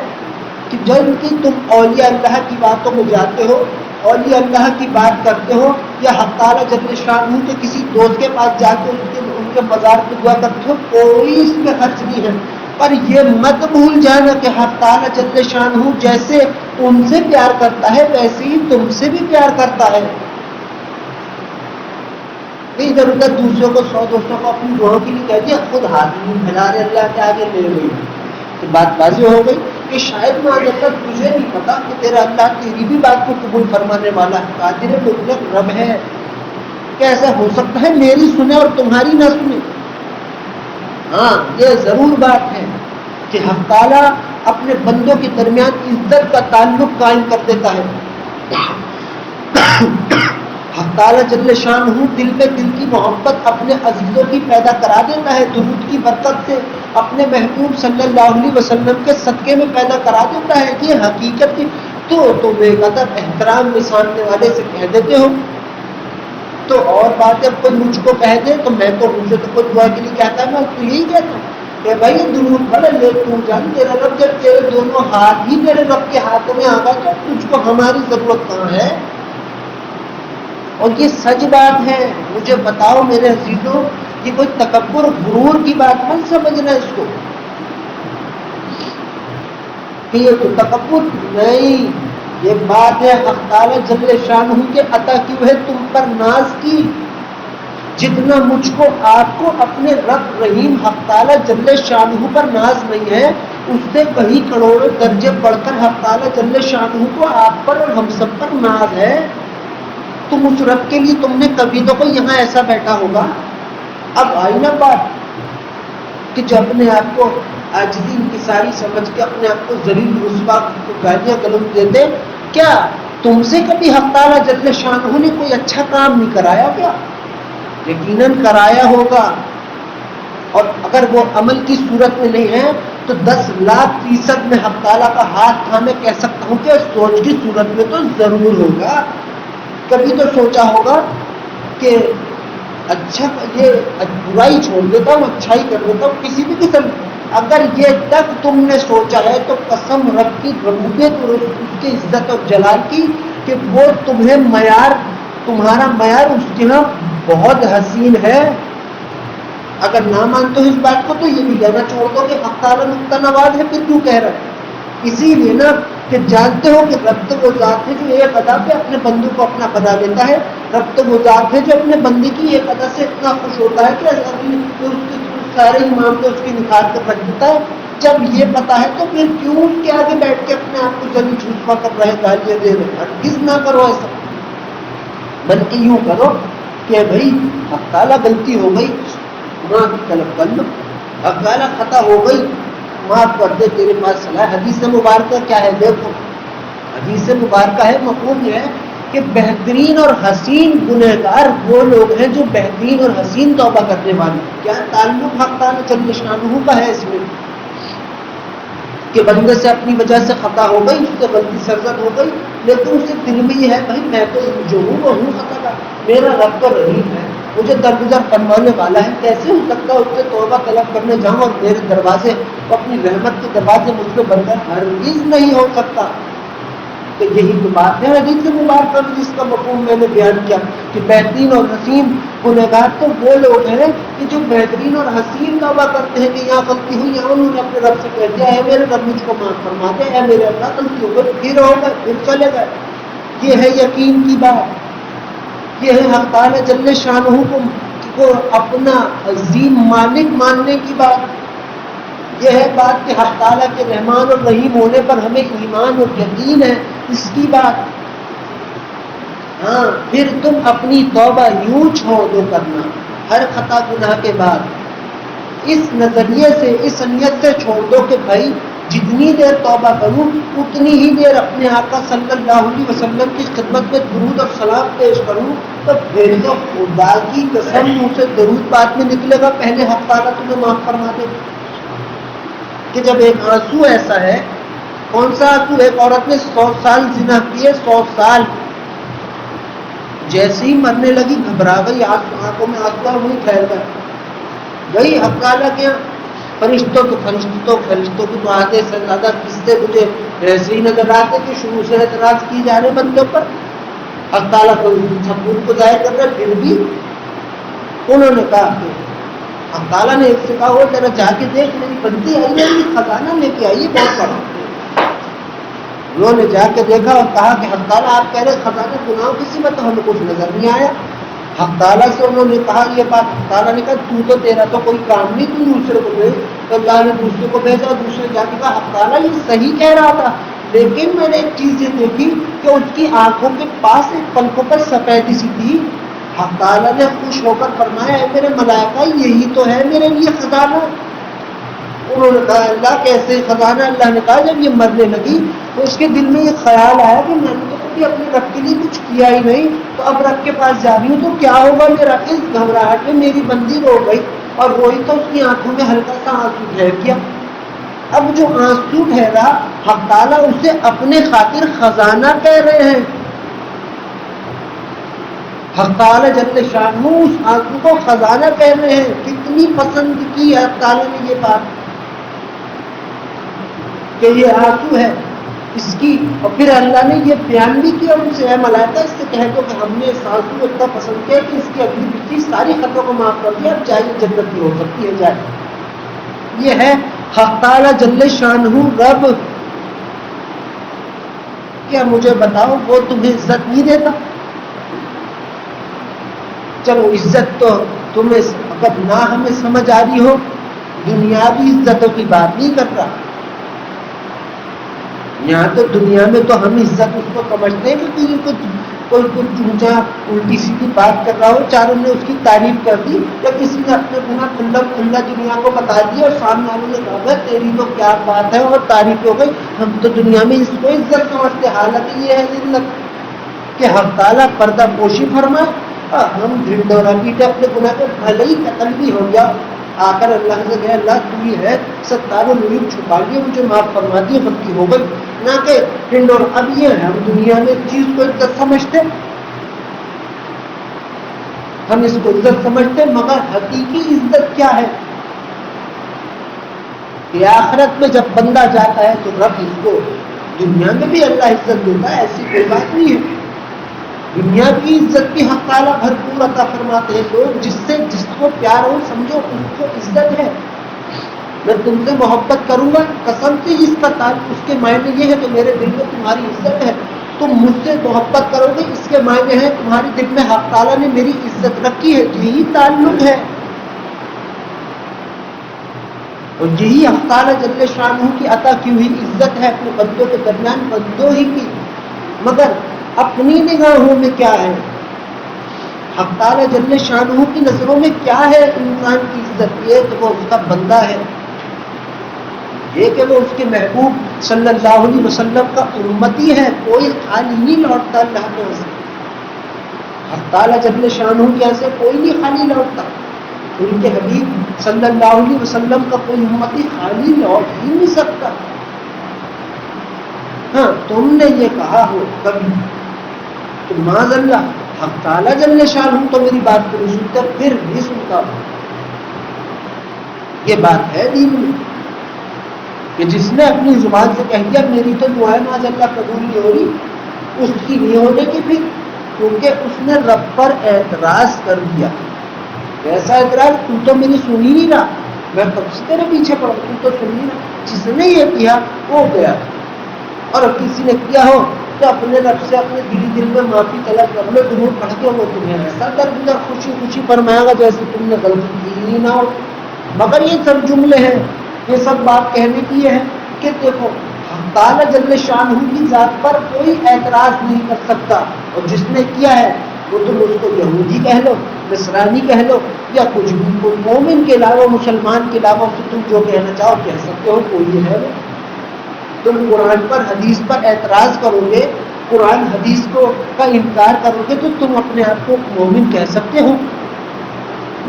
کہ جب کہ تم اولیاء اللہ کی باتوں میں جاتے ہو اور یہ اللہ کی بات کرتے ہو یا حق تعالیٰ جل شانہ کے کسی دوست کے پاس جا کے ان کے مزار کی دعا کرتے ہو، کوئی اس میں خرچ نہیں ہے. پر یہ مت بھول جانا کہ حق تعالیٰ جل شانہ جیسے ان سے پیار کرتا ہے ویسے ہی تم سے بھی پیار کرتا ہے. ادھر ادھر دوسروں کو 100 دوستوں کو اپنی دعاؤں کے لیے کہہ دیا، خود ہاتھ نہیں پھیلا رہے اللہ کے آگے لے گئی. تو بات واضح ہو گئی کہ شاید معاذ اللہ تجھے نہیں پتا کہ تیرا اللہ تیری بھی بات کو قبول فرمانے والا ہے، قادر مطلق رب ہے. کہ ایسا ہو سکتا ہے میری سنے اور تمہاری نہ سنے؟ ہاں یہ ضرور بات ہے کہ حق تعالیٰ اپنے بندوں کے درمیان عزت کا تعلق قائم کر دیتا ہے. حق تعالیٰ جل شانہ دل پہ دل کی محبت اپنے عزیزوں کی پیدا کرا دیتا ہے، درود کی برکت سے اپنے محبوب صلی اللہ علیہ وسلم کے صدقے میں پیدا کرا دیتا ہے. یہ حقیقت کی تو تم ایک ادب احترام میں سامنے والے سے کہہ دیتے ہو تو اور بات جب کوئی مجھ کو کہہ دے تو میں تو مجھے تو کوئی دعا کے لیے کہتا ہے، میں تو یہی کہتا ہوں کہ بھائی درود پڑھ لے تو جان تیرا رب، جب تیرے دونوں ہاتھ ہی میرے رب کے ہاتھوں میں آ گئے تو تجھ کو ہماری ضرورت کہاں ہے؟ اور یہ سچ بات ہے. مجھے بتاؤ میرے عزیزوں، یہ کوئی تکبر غرور کی بات مت سمجھنا اس کو کہ یہ تو تکبر نہیں. یہ بات ہے حق تعالیٰ جل شانہ کے عطا کی ہے تم پر ناز کی. جتنا مجھ کو آپ کو اپنے رب رحیم حق تعالیٰ جل شانہ پر ناز نہیں ہے، اس سے کہیں کروڑوں درجے بڑھ کر حق تعالیٰ جل شانہ کو آپ پر اور ہم سب پر ناز ہے. تم اس رب کے لیے تم نے کبھی تو کوئی یہاں ایسا بیٹھا ہوگا. اب آئی نا بات کہ جو اپنے آپ کو عاجزی انکساری سمجھ کے اپنے آپ کو ذلیل رسوا کو گالیاں گلوچ دیتے، کیا تم سے کبھی حق تعالیٰ جل شانہ نے کوئی اچھا کام نہیں کرایا کیا؟ یقیناً کرایا ہوگا. اور اگر وہ عمل کی صورت میں نہیں ہے تو 10,00,000% میں حق تعالیٰ کا ہاتھ تھامے کہہ سکتا ہوں کہ سوچ کی صورت میں تو ضرور ہوگا. کبھی تو سوچا ہوگا کہ اچھا یہ برائی چھوڑ دیتا ہوں اچھائی کر دیتا ہوں کسی بھی قسم. اگر یہ تک تم نے سوچا ہے تو قسم رب کی ربوبیت اور اس کی عزت اور جلال کی کہ وہ تمہیں معیار، تمہارا معیار اس کے یہاں بہت حسین ہے. اگر نہ مانتے ہو اس بات کو تو یہ بھی کہنا چھوڑ دو کہ حق تعالیٰ نقطہ نواز ہے. پھر کیوں کہہ رہے ہیں؟ اسی لیے نا کہ جانتے ہو کہ رب تو وہ ذات ہے جو ایک ادا پہ اپنے بندوں کو اپنا بنا لیتا ہے. رب تو وہ ذات ہے جو اپنے بندے کی ایک ادا سے اتنا خوش ہوتا ہے کہ سارے ہی معاملے اس کی نکھار کر رکھ دیتا ہے. جب یہ پتا ہے تو پھر کیوں ان کے آگے بیٹھ کے اپنے آپ کو ذلیل رسوا کر رہے گالیاں دے رہے؟ ہرگز نہ کرو ایسا، بلکہ یوں کرو کہ بھائی حق تعالیٰ غلطی ہو گئی معاف طلب کر لو، حق تعالیٰ خطا ہو گئی معاف کر دے، تیرے پاس صلاح. حدیث مبارکہ کیا ہے؟ دیکھو حدیث مبارکہ ہے، مفہوم یہ ہے کہ بہترین اور حسین گنہگار وہ لوگ ہیں جو بہترین اور حسین توبہ کرنے والے. کیا تعلق حق تعالیٰ جل شانہ کا ہے اس میں کہ بندے سے اپنی وجہ سے خطا ہو گئی، اس سے غلطی سرزد ہو گئی، لیکن اسے دل میں یہ ہے بھائی میں تو جو ہوں وہ ہوں خطا کا، میرا رب تو رحیم ہے، مجھے درگزر فرمانے والا ہے. کیسے ہو سکتا ہے اس سے توبہ طلب کرنے جاؤں اور میرے دروازے اپنی رحمت کے دروازے مجھ کو بند کر؟ ہرگز نہیں ہو سکتا. تو یہی تو بات ہے حدیث مبارکہ جس کا مفہوم میں نے بیان کیا کہ بہترین اور حسین گنہگار تو وہ لوگ ہیں کہ جو بہترین اور حسین توبہ کرتے ہیں کہ یہاں غلطی ہوئی، یہاں انہوں نے اپنے رب سے کہہ دیا ہے میرے رب مجھ کو معاف فرما دے، اے میرے اللہ غلطی ہو گئی، پھر ہو گئے، پھر چلے گئے. یہ ہے یقین کی بات، یہ ہے حق تعالیٰ جل شانہ کو اپنا عظیم مالک ماننے کی بات. یہ ہے بات کہ حق تعالیٰ کے رحمان اور رحیم ہونے پر ہمیں ایمان اور یقین ہے اس کی بات. ہاں پھر تم اپنی توبہ یوں چھوڑ دو کرنا ہر خطا گناہ کے بعد اس نظریے سے، اس نیت سے چھوڑ دو کہ بھائی جتنی دیر توبہ کروں اتنی ہی دیر اپنے آقا صلی اللہ علیہ وسلم کی خدمت میں درود اور سلام پیش کروں. تو پھر تو خدا کی قسم منہ سے درود بعد میں نکلے گا، پہلے حق تعالیٰ تمہیں معاف فرما دے. کہ جب ایک آنسو ایسا ہے، کون سا آنسو؟ ایک عورت نے 100 سال زنا کیے، 100 سال، جیسے ہی مرنے لگی گھبرا گئی، آنکھوں میں آنسو آئے وہی ٹھہر گئے. وہی حق تعالیٰ کیا فرشتوں کی تو آدھے سے زیادہ قصے مجھے ایسے ہی نظر آتے کہ شروع سے اعتراض کی جا رہے بندوں پر. اللہ تعالیٰ کو سکون کو ظاہر کر رہے، پھر بھی انہوں نے کہا کہ اللہ تعالیٰ نے ایک سے کہا وہ ذرا جا کے دیکھ، میری بندی آئی ہے، یہ خزانہ لے کے آئی ہے بہت بڑا۔ انہوں نے جا کے دیکھا اور کہا کہ حق تعالیٰ آپ کہہ رہے خزانہ گناہوں کسی میں، تو ہمیں کچھ نظر نہیں آیا۔ حق تعالیٰ سے انہوں نے کہا یہ بات، حق تعالیٰ نے کہا تو تیرا تو کوئی کام نہیں، تو دوسرے کو بھیج۔ تو اللہ نے دوسرے کو بھیجا، دوسرے جا کے کہا حق تعالیٰ یہ صحیح کہہ رہا تھا، لیکن میں نے ایک چیز یہ دیکھی کہ اس کی آنکھوں کے پاس ایک پلکوں پر سفیدی سی تھی۔ حق تعالیٰ نے خوش ہو کر فرمایا اے میرے ملائکہ یہی تو ہے میرے لیے خزانہ۔ انہوں نے کہا اللہ کیسے خزانہ؟ اللہ نے کہا جب یہ مرنے لگی تو اس کے دل میں یہ خیال آیا کہ میں نے تو کبھی اپنے رب کے لیے کچھ کیا ہی نہیں، تو اب رب کے پاس جا رہی ہوں تو کیا ہوگا میرا؟ اس گھبراہٹ میں میری بندی رو گئی اور روئی تو اس کی آنکھوں میں ہلکا سا آنسو ٹھہر گیا۔ اب جو آنسو ٹھہرا حق تعالیٰ اسے اپنے خاطر خزانہ کہہ رہے ہیں۔ حق تعالیٰ جل شانہ اس آنسو کو خزانہ کہہ رہے ہیں۔ کتنی پسند کی حق تعالیٰ نے یہ بات کہ یہ آنسو ہے اس کی، اور پھر اللہ نے یہ بیان بھی کیا ان سے اے ملائکہ اس سے کہہ دو کہ ہم نے اس آنسو کو اتنا پسند کیا کہ اس کی اگلی پچھلی ساری خطوں کو معاف کر دیا، اب جائے جنت کی ہو سکتی ہے جائے۔ یہ ہے حق تعالیٰ جل شانہ رب۔ کیا مجھے بتاؤ وہ تمہیں عزت نہیں دیتا؟ چلو عزت تو تمہیں اگر نہ ہمیں سمجھ آ رہی ہو، دنیاوی عزتوں کی بات نہیں کر رہا، یہاں تو دنیا میں تو ہم عزت اس کو سمجھتے ہیں کہ کوئی کچھ اونچا الٹی سیدھی بات کر رہا ہو، چاروں نے اس کی تعریف کر دی، یا کسی نے اپنے گناہ کھلا دنیا کو بتا دیا اور سامنے والوں نے کہا تیری تو کیا بات ہے اور تعریف ہو گئی۔ ہم تو دنیا میں اس کو عزت سمجھتے، حالت یہ ہے ذلت کہ حق تعالیٰ پردہ پوشی فرمائے، ہم ڈھنڈورا پیٹے اپنے گناہ کو، بھلے ہی قتل بھی ہو گیا آ کر اللہ سے کہے اللہ تو ہی ہے، ستاروں نور چھپا لیے مجھے معاف فرما دیے، غلطی ہو گئی، نہ کہ ڈھنڈور۔ اب یہ ہے ہم دنیا میں اس چیز کو عزت سمجھتے، ہم اس کو عزت سمجھتے، مگر حقیقی عزت کیا ہے کہ آخرت میں جب بندہ جاتا ہے تو رب اس کو، دنیا میں بھی اللہ عزت دیتا ہے، ایسی کوئی بات نہیں ہے، دنیا کی عزت بھی حق تعالیٰ بھرپور عطا فرماتے ہیں۔ لوگ جس کو پیار ہو سمجھو اس کو عزت ہے۔ میں تم سے محبت کروں گا قسم سے، اس کا تعلق اس کے معنی یہ ہے کہ میرے دل میں تمہاری عزت ہے، تم مجھ سے محبت کرو گے اس کے معنی ہے تمہارے دل میں حق تعالیٰ نے میری عزت رکھی ہے، یہی تعلق ہے، اور یہی حق تعالیٰ جل شانہ کی عطا کی ہوئی عزت ہے اپنے بندوں کے درمیان، بندوں ہی کی۔ مگر اپنی نگاہوں میں کیا ہے؟ حق تعالیٰ جل شانہ کی نظروں میں کیا ہے انسان کی عزت؟ یہ کہ وہ اس کا بندہ ہے، یہ کہ وہ اس کے محبوب صلی اللہ علیہ وسلم کا امتی ہے، کوئی خالی نہیں لوٹتا اللہ کے واسطے۔ حق تعالیٰ جل شانہ کی ایسے کوئی نہیں خالی لوٹتا، ان کے حبیب صلی اللہ علیہ وسلم کا کوئی امتی خالی لوٹ ہی نہیں سکتا۔ ہاں تم نے یہ کہا ہو کبھی کہ معاذ اللہ حق تعالیٰ جل شانہ تو میری بات کو نہیں سنتا، پھر بھی سنتا ہوں، یہ بات ہے دین میں کہ جس نے اپنی زبان سے کہہ دیا میری تو دعائیں معاذ اللہ قبول نہیں ہو رہی، اس کی نہیں ہونے کی پھر، کیونکہ اس نے رب پر اعتراض کر دیا۔ ایسا اعتراض تو میری سن ہی نہیں رہا، میں کب سے تیرے پیچھے پڑا، تو سن نہیں رہا۔ جس نے یہ کیا وہ گیا، اور کسی نے کیا ہو تو اپنے رب سے اپنے دل میں معافی طلب کر لو، درود پڑھ کے وہ تمہیں ایسا درگزر خوشی خوشی فرمائے گا جیسے تم نے غلطی کی ہی نہ ہو۔ مگر یہ سب جملے ہیں، یہ سب بات کہنے کی ہے کہ دیکھو حق تعالیٰ جل شانہ کی ذات پر کوئی اعتراض نہیں کر سکتا، اور جس نے کیا ہے وہ تم اس کو یہودی کہہ لو، نصرانی کہہ لو، یا کچھ بھی، کوئی مومن کے علاوہ مسلمان کے علاوہ تم جو کہنا چاہو کہہ سکتے ہو، کوئی ہے وہ۔ تم قرآن پر حدیث پر اعتراض کرو گے، قرآن حدیث کا انکار کرو گے تو تم اپنے آپ کو مومن کہہ سکتے ہو؟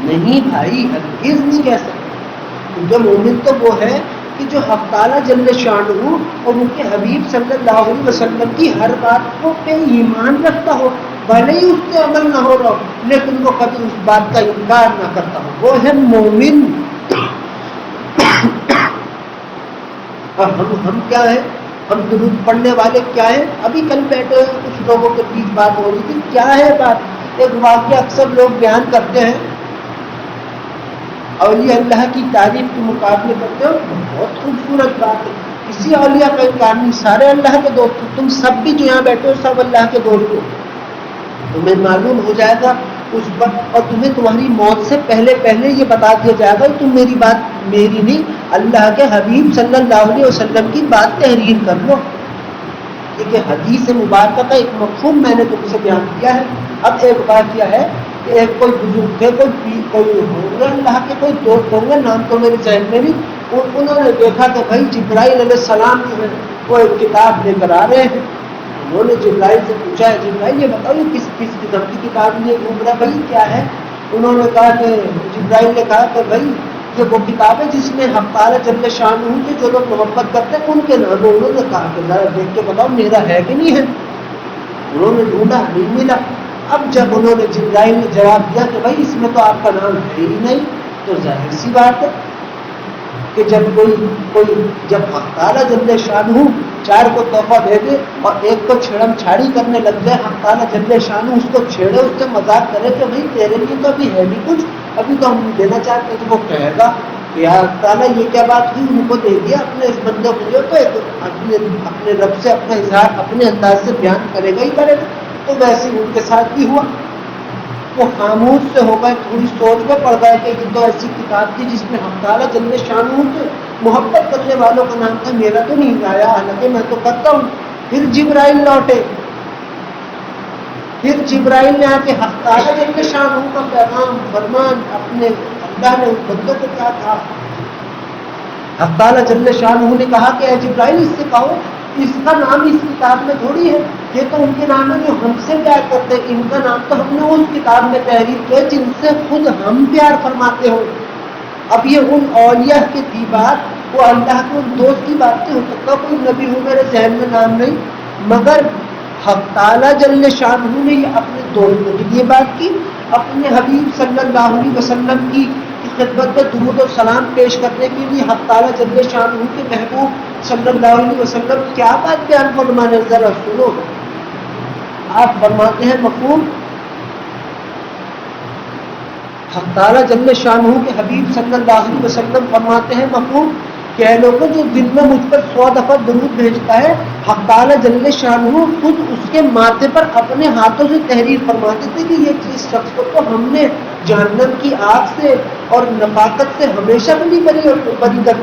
نہیں بھائی، ہرگز نہیں کہہ سکتے، کیونکہ مومن تو وہ ہے کہ جو حق تعالیٰ جل شانہ اور ان کے حبیب صلی اللہ علیہ وسلم کی ہر بات کو پہ ایمان رکھتا ہو، بھلے ہی اس سے عمل نہ ہو رہا ہو لیکن وہ کبھی اس بات کا انکار نہ کرتا ہو، وہ ہے مومن۔ اور ہم کیا ہے ہم درود پڑھنے والے کیا ہیں؟ ابھی کل بیٹھے ہوئے کچھ لوگوں کے بیچ بات ہو رہی تھی، کیا ہے بات؟ ایک واقعہ اکثر لوگ بیان کرتے ہیں، اولیاء اللہ کی تعریف کے مقابلے کرتے ہو، بہت خوبصورت بات ہے، کسی اولیاء کا انکار نہیں، سارے اللہ کے دوست ہو، تم سب بھی جو یہاں بیٹھے ہو سب اللہ کے دوست ہو، تمہیں معلوم ہو جائے گا اس وقت، اور تمہیں تمہاری موت سے پہلے پہلے یہ بتا دیا جائے گا، تم میری بات میری نہیں اللہ کے حبیب صلی اللہ علیہ وسلم کی بات تحریر کر لو۔ دیکھیے حدیث مبارکہ کا ایک مفہوم میں نے تم سے بیان کیا ہے۔ اب ایک بات کیا ہے کہ ایک کوئی بزرگ تھے، کوئی ہوں گے اللہ کے کوئی دوست ہوں گے، نام تو میرے ذہن میں نہیں، انہوں نے دیکھا کہ بھائی جبرائیل علیہ السلام جو ہے وہ ایک کتاب لے کر آ رہے ہیں۔ انہوں نے جبرائیل سے پوچھا ہے جبرائیل یہ بتاؤ یہ کس قسم کی کتاب لیے گھوم رہا ہے بھائی، کیا ہے؟ انہوں نے کہا کہ جبرائیل نے کہا کہ بھائی یہ وہ کتاب ہے جس میں حق تعالیٰ جل شانہ کے جو لوگ محبت کرتے ہیں ان کے نام۔ انہوں نے کہا کہ ذرا دیکھ کے بتاؤ میرا ہے کہ نہیں ہے؟ انہوں نے ڈھونڈا نہیں ملا۔ اب جب انہوں نے جبرائیل نے جواب دیا کہ بھائی اس میں تو آپ کا نام ہے ہی نہیں، تو ظاہر سی بات ہے کہ جب کوئی جب حق تعالیٰ جل شانہ چار کو تحفہ دے دے اور ایک کو چھیڑم چھاڑی کرنے لگ جائے، حق تعالیٰ جل شانہ اس کو چھیڑے، اس سے مذاق کرے کہ بھائی تیرے لیے تو ابھی ہے بھی کچھ، ابھی تو ہم نہیں دینا چاہتے، تو وہ کہے گا کہ یا حق تعالیٰ یہ کیا بات ہوئی، ان کو دے دیا اپنے اس بندے کو جو تو اپنے رب سے اپنا اظہار اپنے انداز سے بیان کرے گا ہی کرے گا۔ تو ویسے ان کے ساتھ بھی ہوا، وہ خاموش سے ہو گئے، تھوڑی سوچ میں پڑ گئے کہ یہ تو ایسی کتاب تھی جس میں حق تعالیٰ جل شانہ سے محبت کرنے والوں کا نام تھا، میرا تو نہیں آیا، حالانکہ میں تو کرتا ہوں۔ پھر جبرائیل لوٹے، پھر جبرائیل نے آ کے حق تعالیٰ جل شانہ کا پیغام فرمان اپنے اللہ نے اس بندوں کو کیا کہا، حق تعالیٰ جل شانہ نے کہا کہ اے جبرائیل اس سے کہو اس کا نام اس کتاب میں تھوڑی ہے، یہ تو ان کے نام ہے جو ہم سے پیار کرتے ہیں، ان کا نام تو ہم نے اس کتاب میں تحریر کیا جن سے خود ہم پیار فرماتے ہو۔ اب یہ ان اولیاء کی دی بات، وہ اللہ کے ان دوست کی بات نہیں ہو سکتا، کوئی نبی ہو میرے ذہن میں نام نہیں، مگر حق تعالیٰ جل شانہ نے یہ اپنے دوستوں کے لیے بات کی، اپنے حبیب صلی اللہ علیہ وسلم کی خدمت میں درود و سلام پیش کرنے کے لیے حق تعالیٰ جل شانہ کے محبوب صلی اللہ علیہ وسلم کیا بات بیان فرمانے، ذرا سنو۔ آپ فرماتے ہیں مفہوم، حق تعالیٰ جل شانہ کے حبیب صلی اللہ علیہ وسلم فرماتے ہیں مفہوم کہ اے لوگوں جو دن میں مجھ پر 100 دفعہ درود بھیجتا ہے، حق تعالیٰ جل شانہ خود اس کے ماتھے پر اپنے ہاتھوں سے تحریر فرماتے تھے کہ یہ اس شخص کو تو ہم نے جہنم کی آگ سے اور نفاقت سے ہمیشہ بری کر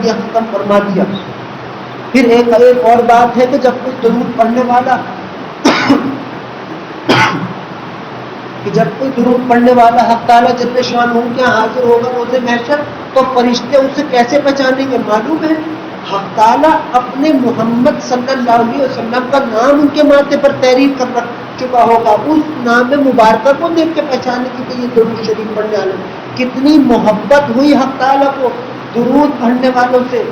دیا، ختم فرما دیا۔ پھر ایک اور بات ہے کہ جب کوئی درود پڑھنے والا حق تعالیٰ جل شانہ کے حاضر ہوگا روز محشر، تو فرشتے اسے کیسے پہچانیں گے؟ معلوم ہے حق تعالیٰ اپنے محمد صلی اللہ علیہ وسلم کا نام ان کے ماتھے پر تحریر کر رکھ چکا ہوگا، اس نام مبارکہ کو دیکھ کے پہچانے کی کہ یہ درود شریف پڑھنے والے، کتنی محبت ہوئی حق تعالیٰ کو درود پڑھنے والوں سے،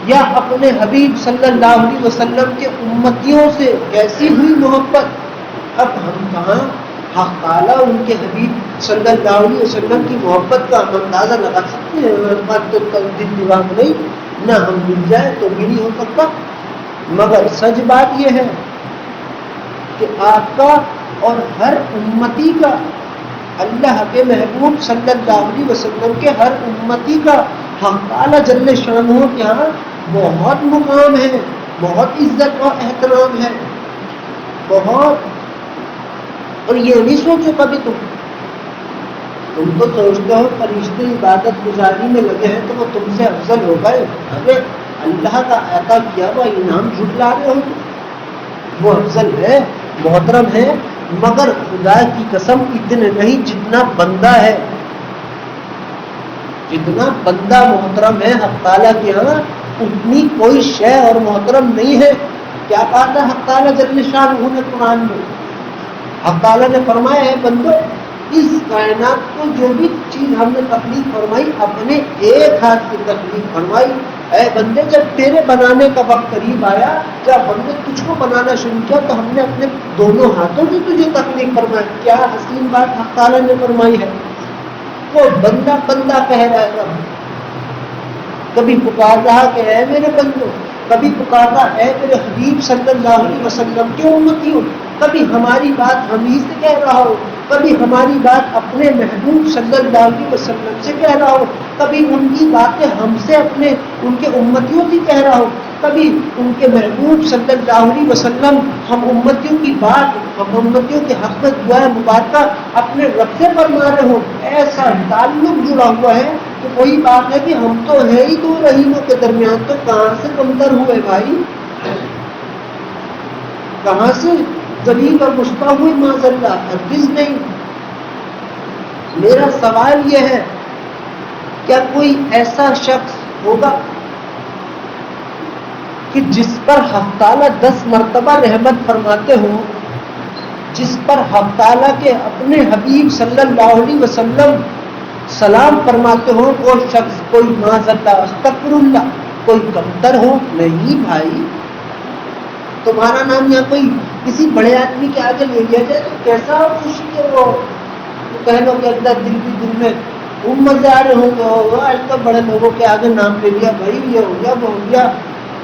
یا اپنے حبیب صلی اللہ علیہ وسلم کے امتیوں سے کیسی ہوئی محبت۔ اب ہم کہاں حق تعالیٰ ان کے حبیب صلی اللہ علیہ وسلم کی محبت کا ہم اندازہ لگا سکتے ہیں؟ ہمارے پاس تو دل دماغ نہیں، نہ ہم مل جائے تو بھی نہیں ہو سکتا، مگر سچ بات یہ ہے کہ آپ کا اور ہر امتی کا، اللہ کے محبوب صلی اللہ علیہ وسلم کے ہر امتی کا حق تعالیٰ جل شانہ کے یہاں بہت مقام ہے، بہت عزت اور احترام ہے، بہت۔ اور یہ نہیں سوچو کبھی تم تو سوچتے ہو فرشتے عبادت گزاری میں لگے ہیں تو وہ تم سے افضل ہو گئے، ارے اللہ کا عطا کیا ہوا انعام جھٹلا رہے ہو، وہ افضل ہے، محترم ہے، مگر خدا کی قسم اتنے نہیں جتنا بندہ ہے، جتنا بندہ محترم ہے حق تعالیٰ کے یہاں اتنی کوئی شے اور محترم نہیں ہے۔ کیا کہا تھا حق تعالیٰ جل شانہ نے قرآن میں؟ حق تعالیٰ نے فرمایا ہے بندو اس کائنات کو جو بھی چیز ہم نے تخلیق فرمائی اپنے ایک ہاتھ سے تخلیق فرمائی، اے بندے جب تیرے بنانے کا وقت قریب آیا، جب ہم نے تجھ کو بنانا شروع کیا تو ہم نے اپنے دونوں ہاتھوں سے تجھے تخلیق فرمائی۔ کیا حسین بات حق تعالیٰ نے فرمائی ہے۔ وہ بندہ بندہ کہہ رہا ہے، کبھی پکار رہا کہ اے میرے بندو کبھی پکارتا اے میرے حبیب صلی اللہ علیہ وسلم کے امتی ہو، کبھی ہماری بات ہم ہی سے کہہ رہا ہو، کبھی ہماری بات اپنے محبوب صلی اللہ علیہ وسلم سے کہہ رہا ہو، کبھی ان کی باتیں ہم سے اپنے ان کے امتیوں سے کہہ رہا ہو، کبھی ان کے محبوب صلی اللہ علیہ وسلم ہم امتیوں کی بات، ہم امتیوں کے حق میں دعا مبارکہ اپنے رب سے فرما رہے ہو۔ ایسا تعلق جڑا ہوا ہے کہ کوئی بات ہے کہ ہم تو ہے ہی دو رحیموں کے درمیان، تو کہاں سے کمتر ہوئے بھائی، کہاں سے ذلیل اور مشتاق ہوئے، معاذ اللہ، ہرگز نہیں۔ میرا سوال یہ ہے، کیا کوئی ایسا شخص ہوگا کہ جس پر حق تعالیٰ 10 مرتبہ رحمت فرماتے ہوں، جس پر حق تعالیٰ کے اپنے حبیب صلی اللہ علیہ وسلم سلام فرماتے ہوں، وہ شخص کوئی معاذ اللہ استغفر اللہ کوئی کمتر ہو؟ نہیں بھائی، تمہارا نام یہاں کوئی کسی بڑے آدمی کے آگے لے لیا جائے تو کیسا خوشی ہے، وہ کہہ لو کہ اللہ دل بھی دل میں مزے آ رہے ہوں گے، آج تو بڑے لوگوں کے آگے نام لے لیا بھائی، یہ ہو گیا وہ ہو گیا،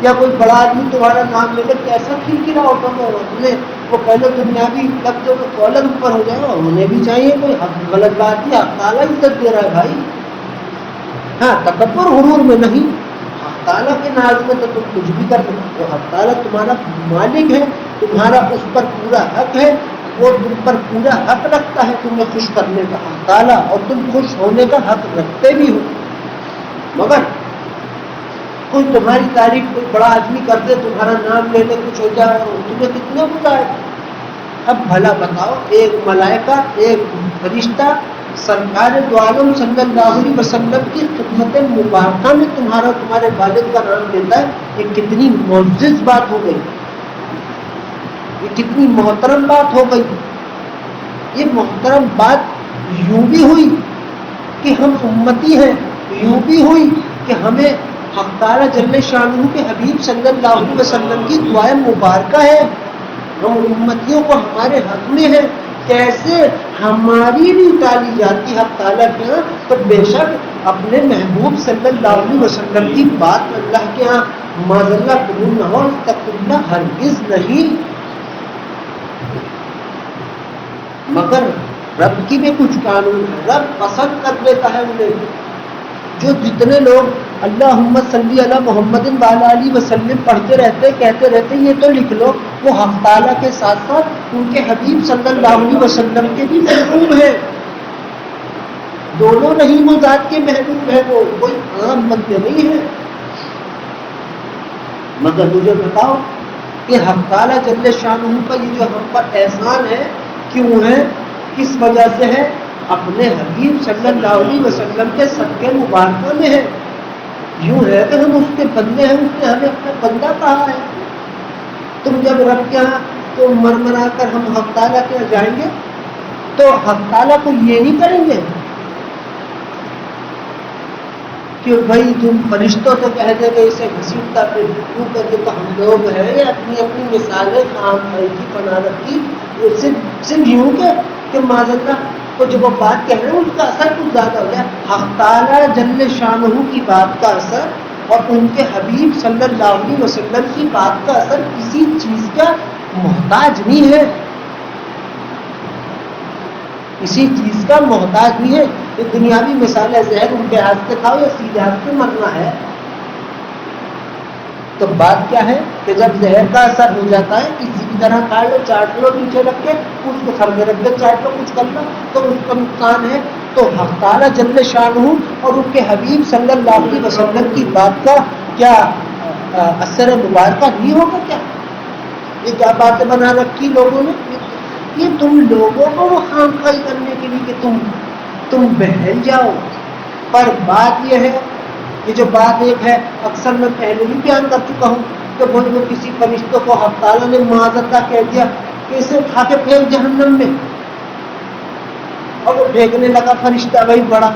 یا کوئی بڑا آدمی تمہارا نام لے کر کیسا کھلکھلا ہوتا ہے اپنے، وہ پہلے دنیاوی لفظوں میں کالر اوپر ہو جائے گا، ہونے بھی چاہیے، کوئی غلط بات ہی حق تعالیٰ عزت دے رہا ہے بھائی، ہاں تکبر غرور میں نہیں، حق تعالیٰ کے ناز میں تو تم کچھ بھی کر سکتے ہو، حق تعالیٰ تمہارا مالک ہے، تمہارا اس پر پورا حق ہے، وہ تم پر پورا حق رکھتا ہے تمہیں خوش کرنے کا حق تعالیٰ، اور تم خوش ہونے کا حق رکھتے بھی ہو، مگر کوئی تمہاری تعریف کوئی بڑا آدمی کرتے، تمہارا نام لینے کچھ ہو جائے، تمہیں کتنے برا ہے۔ اب بھلا بتاؤ، ایک ملائکہ، ایک فرشتہ سرکار دو عالم صلی اللہ علیہ وسلم کی خدمت مبارکہ میں تمہارا تمہارے والد کا نام لیتا ہے، یہ کتنی معزز بات ہو گئی، یہ کتنی محترم بات ہو گئی۔ یہ محترم بات یوں بھی ہوئی کہ ہم امتی ہیں، یوں بھی ہوئی کہ ہمیں حق تعالیٰ جل شانہ کے حبیب صلی اللہ علیہ وسلم کی دعائیں مبارکہ ہے، ہم امتیوں کو ہمارے حق میں ہے، کیسے ہماری بھی ٹالی جاتی حق تعالیٰ کے ہاں، تو بے شک اپنے محبوب صلی اللہ علیہ وسلم کی بات اللہ کے ہاں معاذ اللہ قبول نہ ہو، تقبل ہرگز نہیں۔ مگر رب کی بھی کچھ قانون ہے، رب پسند کر لیتا ہے انہیں، جو جتنے لوگ اللہم صلی علی محمد وعلی آلہ وسلم پڑھتے رہتے کہتے رہتے، یہ تو لکھ لو وہ حق تعالیٰ کے ساتھ ساتھ ان کے حبیب صلی اللہ علیہ وسلم کے بھی محبوب ہیں، دونوں رحیم و ذات کے محبوب ہیں، وہ کوئی عام بندے نہیں ہے۔ مگر مجھے بتاؤ کہ حق تعالیٰ جل شانہ کا یہ جو ہم پر احسان ہے کیوں ہے، کس وجہ سے ہے؟ اپنے حبیب صلی اللہ علیہ وسلم کے صدقے مبارکہ میں ہے۔ یوں ہے کہ ہم اس کے بندے ہیں، اس نے ہمیں اپنا بندہ کہا ہے۔ تم جب رب کے یہاں تو مرمرا کر ہم حق تعالیٰ کے یہاں جائیں گے تو حق تعالیٰ کو یہ نہیں کریں گے کہ بھائی تم فرشتوں سے کہہ دے گے اسے گھسیٹتا پہ کیوں کر کے، تو ہم لوگ ہیں اپنی اپنی مثالیں خام خائی کی بنا رکھی، صرف یوں کہ معاذ اللہ کو جب وہ بات کہہ رہے ہیں اس کا اثر کچھ زیادہ ہو گیا۔ حق تعالیٰ جل شانہ کی بات کا اثر اور ان کے حبیب صلی اللہ علیہ وسلم کی بات کا اثر کسی چیز کا محتاج نہیں ہے، کسی چیز کا محتاج نہیں ہے۔ یہ دنیاوی مثال ہے، زہر ان کے ہاتھ سے کھاؤ یا سیدھے ہاتھ سے مرنا ہے، تو بات کیا ہے کہ جب زہر کا اثر ہو جاتا ہے کسی بھی طرح کھا لو، چاٹ لو نیچے رکھ کے، اس کو سر میں رکھ کے چاٹ لو، کچھ کر لو تو اس کا نقصان ہے۔ تو حق تعالیٰ جل شانہ اور ان کے حبیب صلی اللہ علیہ وسلم کی بات کا کیا اثر مبارکہ نہیں ہوگا کیا؟ یہ کیا باتیں بنا رکھی لوگوں نے، یہ تم لوگوں کو وہ خام خائی کرنے کے لیے کہ تم بہل جاؤ۔ پر بات یہ ہے، یہ جو بات ایک ہے اکثر میں پہلے بھی بیان کر چکا ہوں کہ وہ کسی فرشتوں کو حق تعالیٰ نے معاذ اللہ کہہ دیا کہ اسے اٹھا کے پھینک جہنم میں، اور وہ پھینکنے لگا فرشتہ وہی بڑا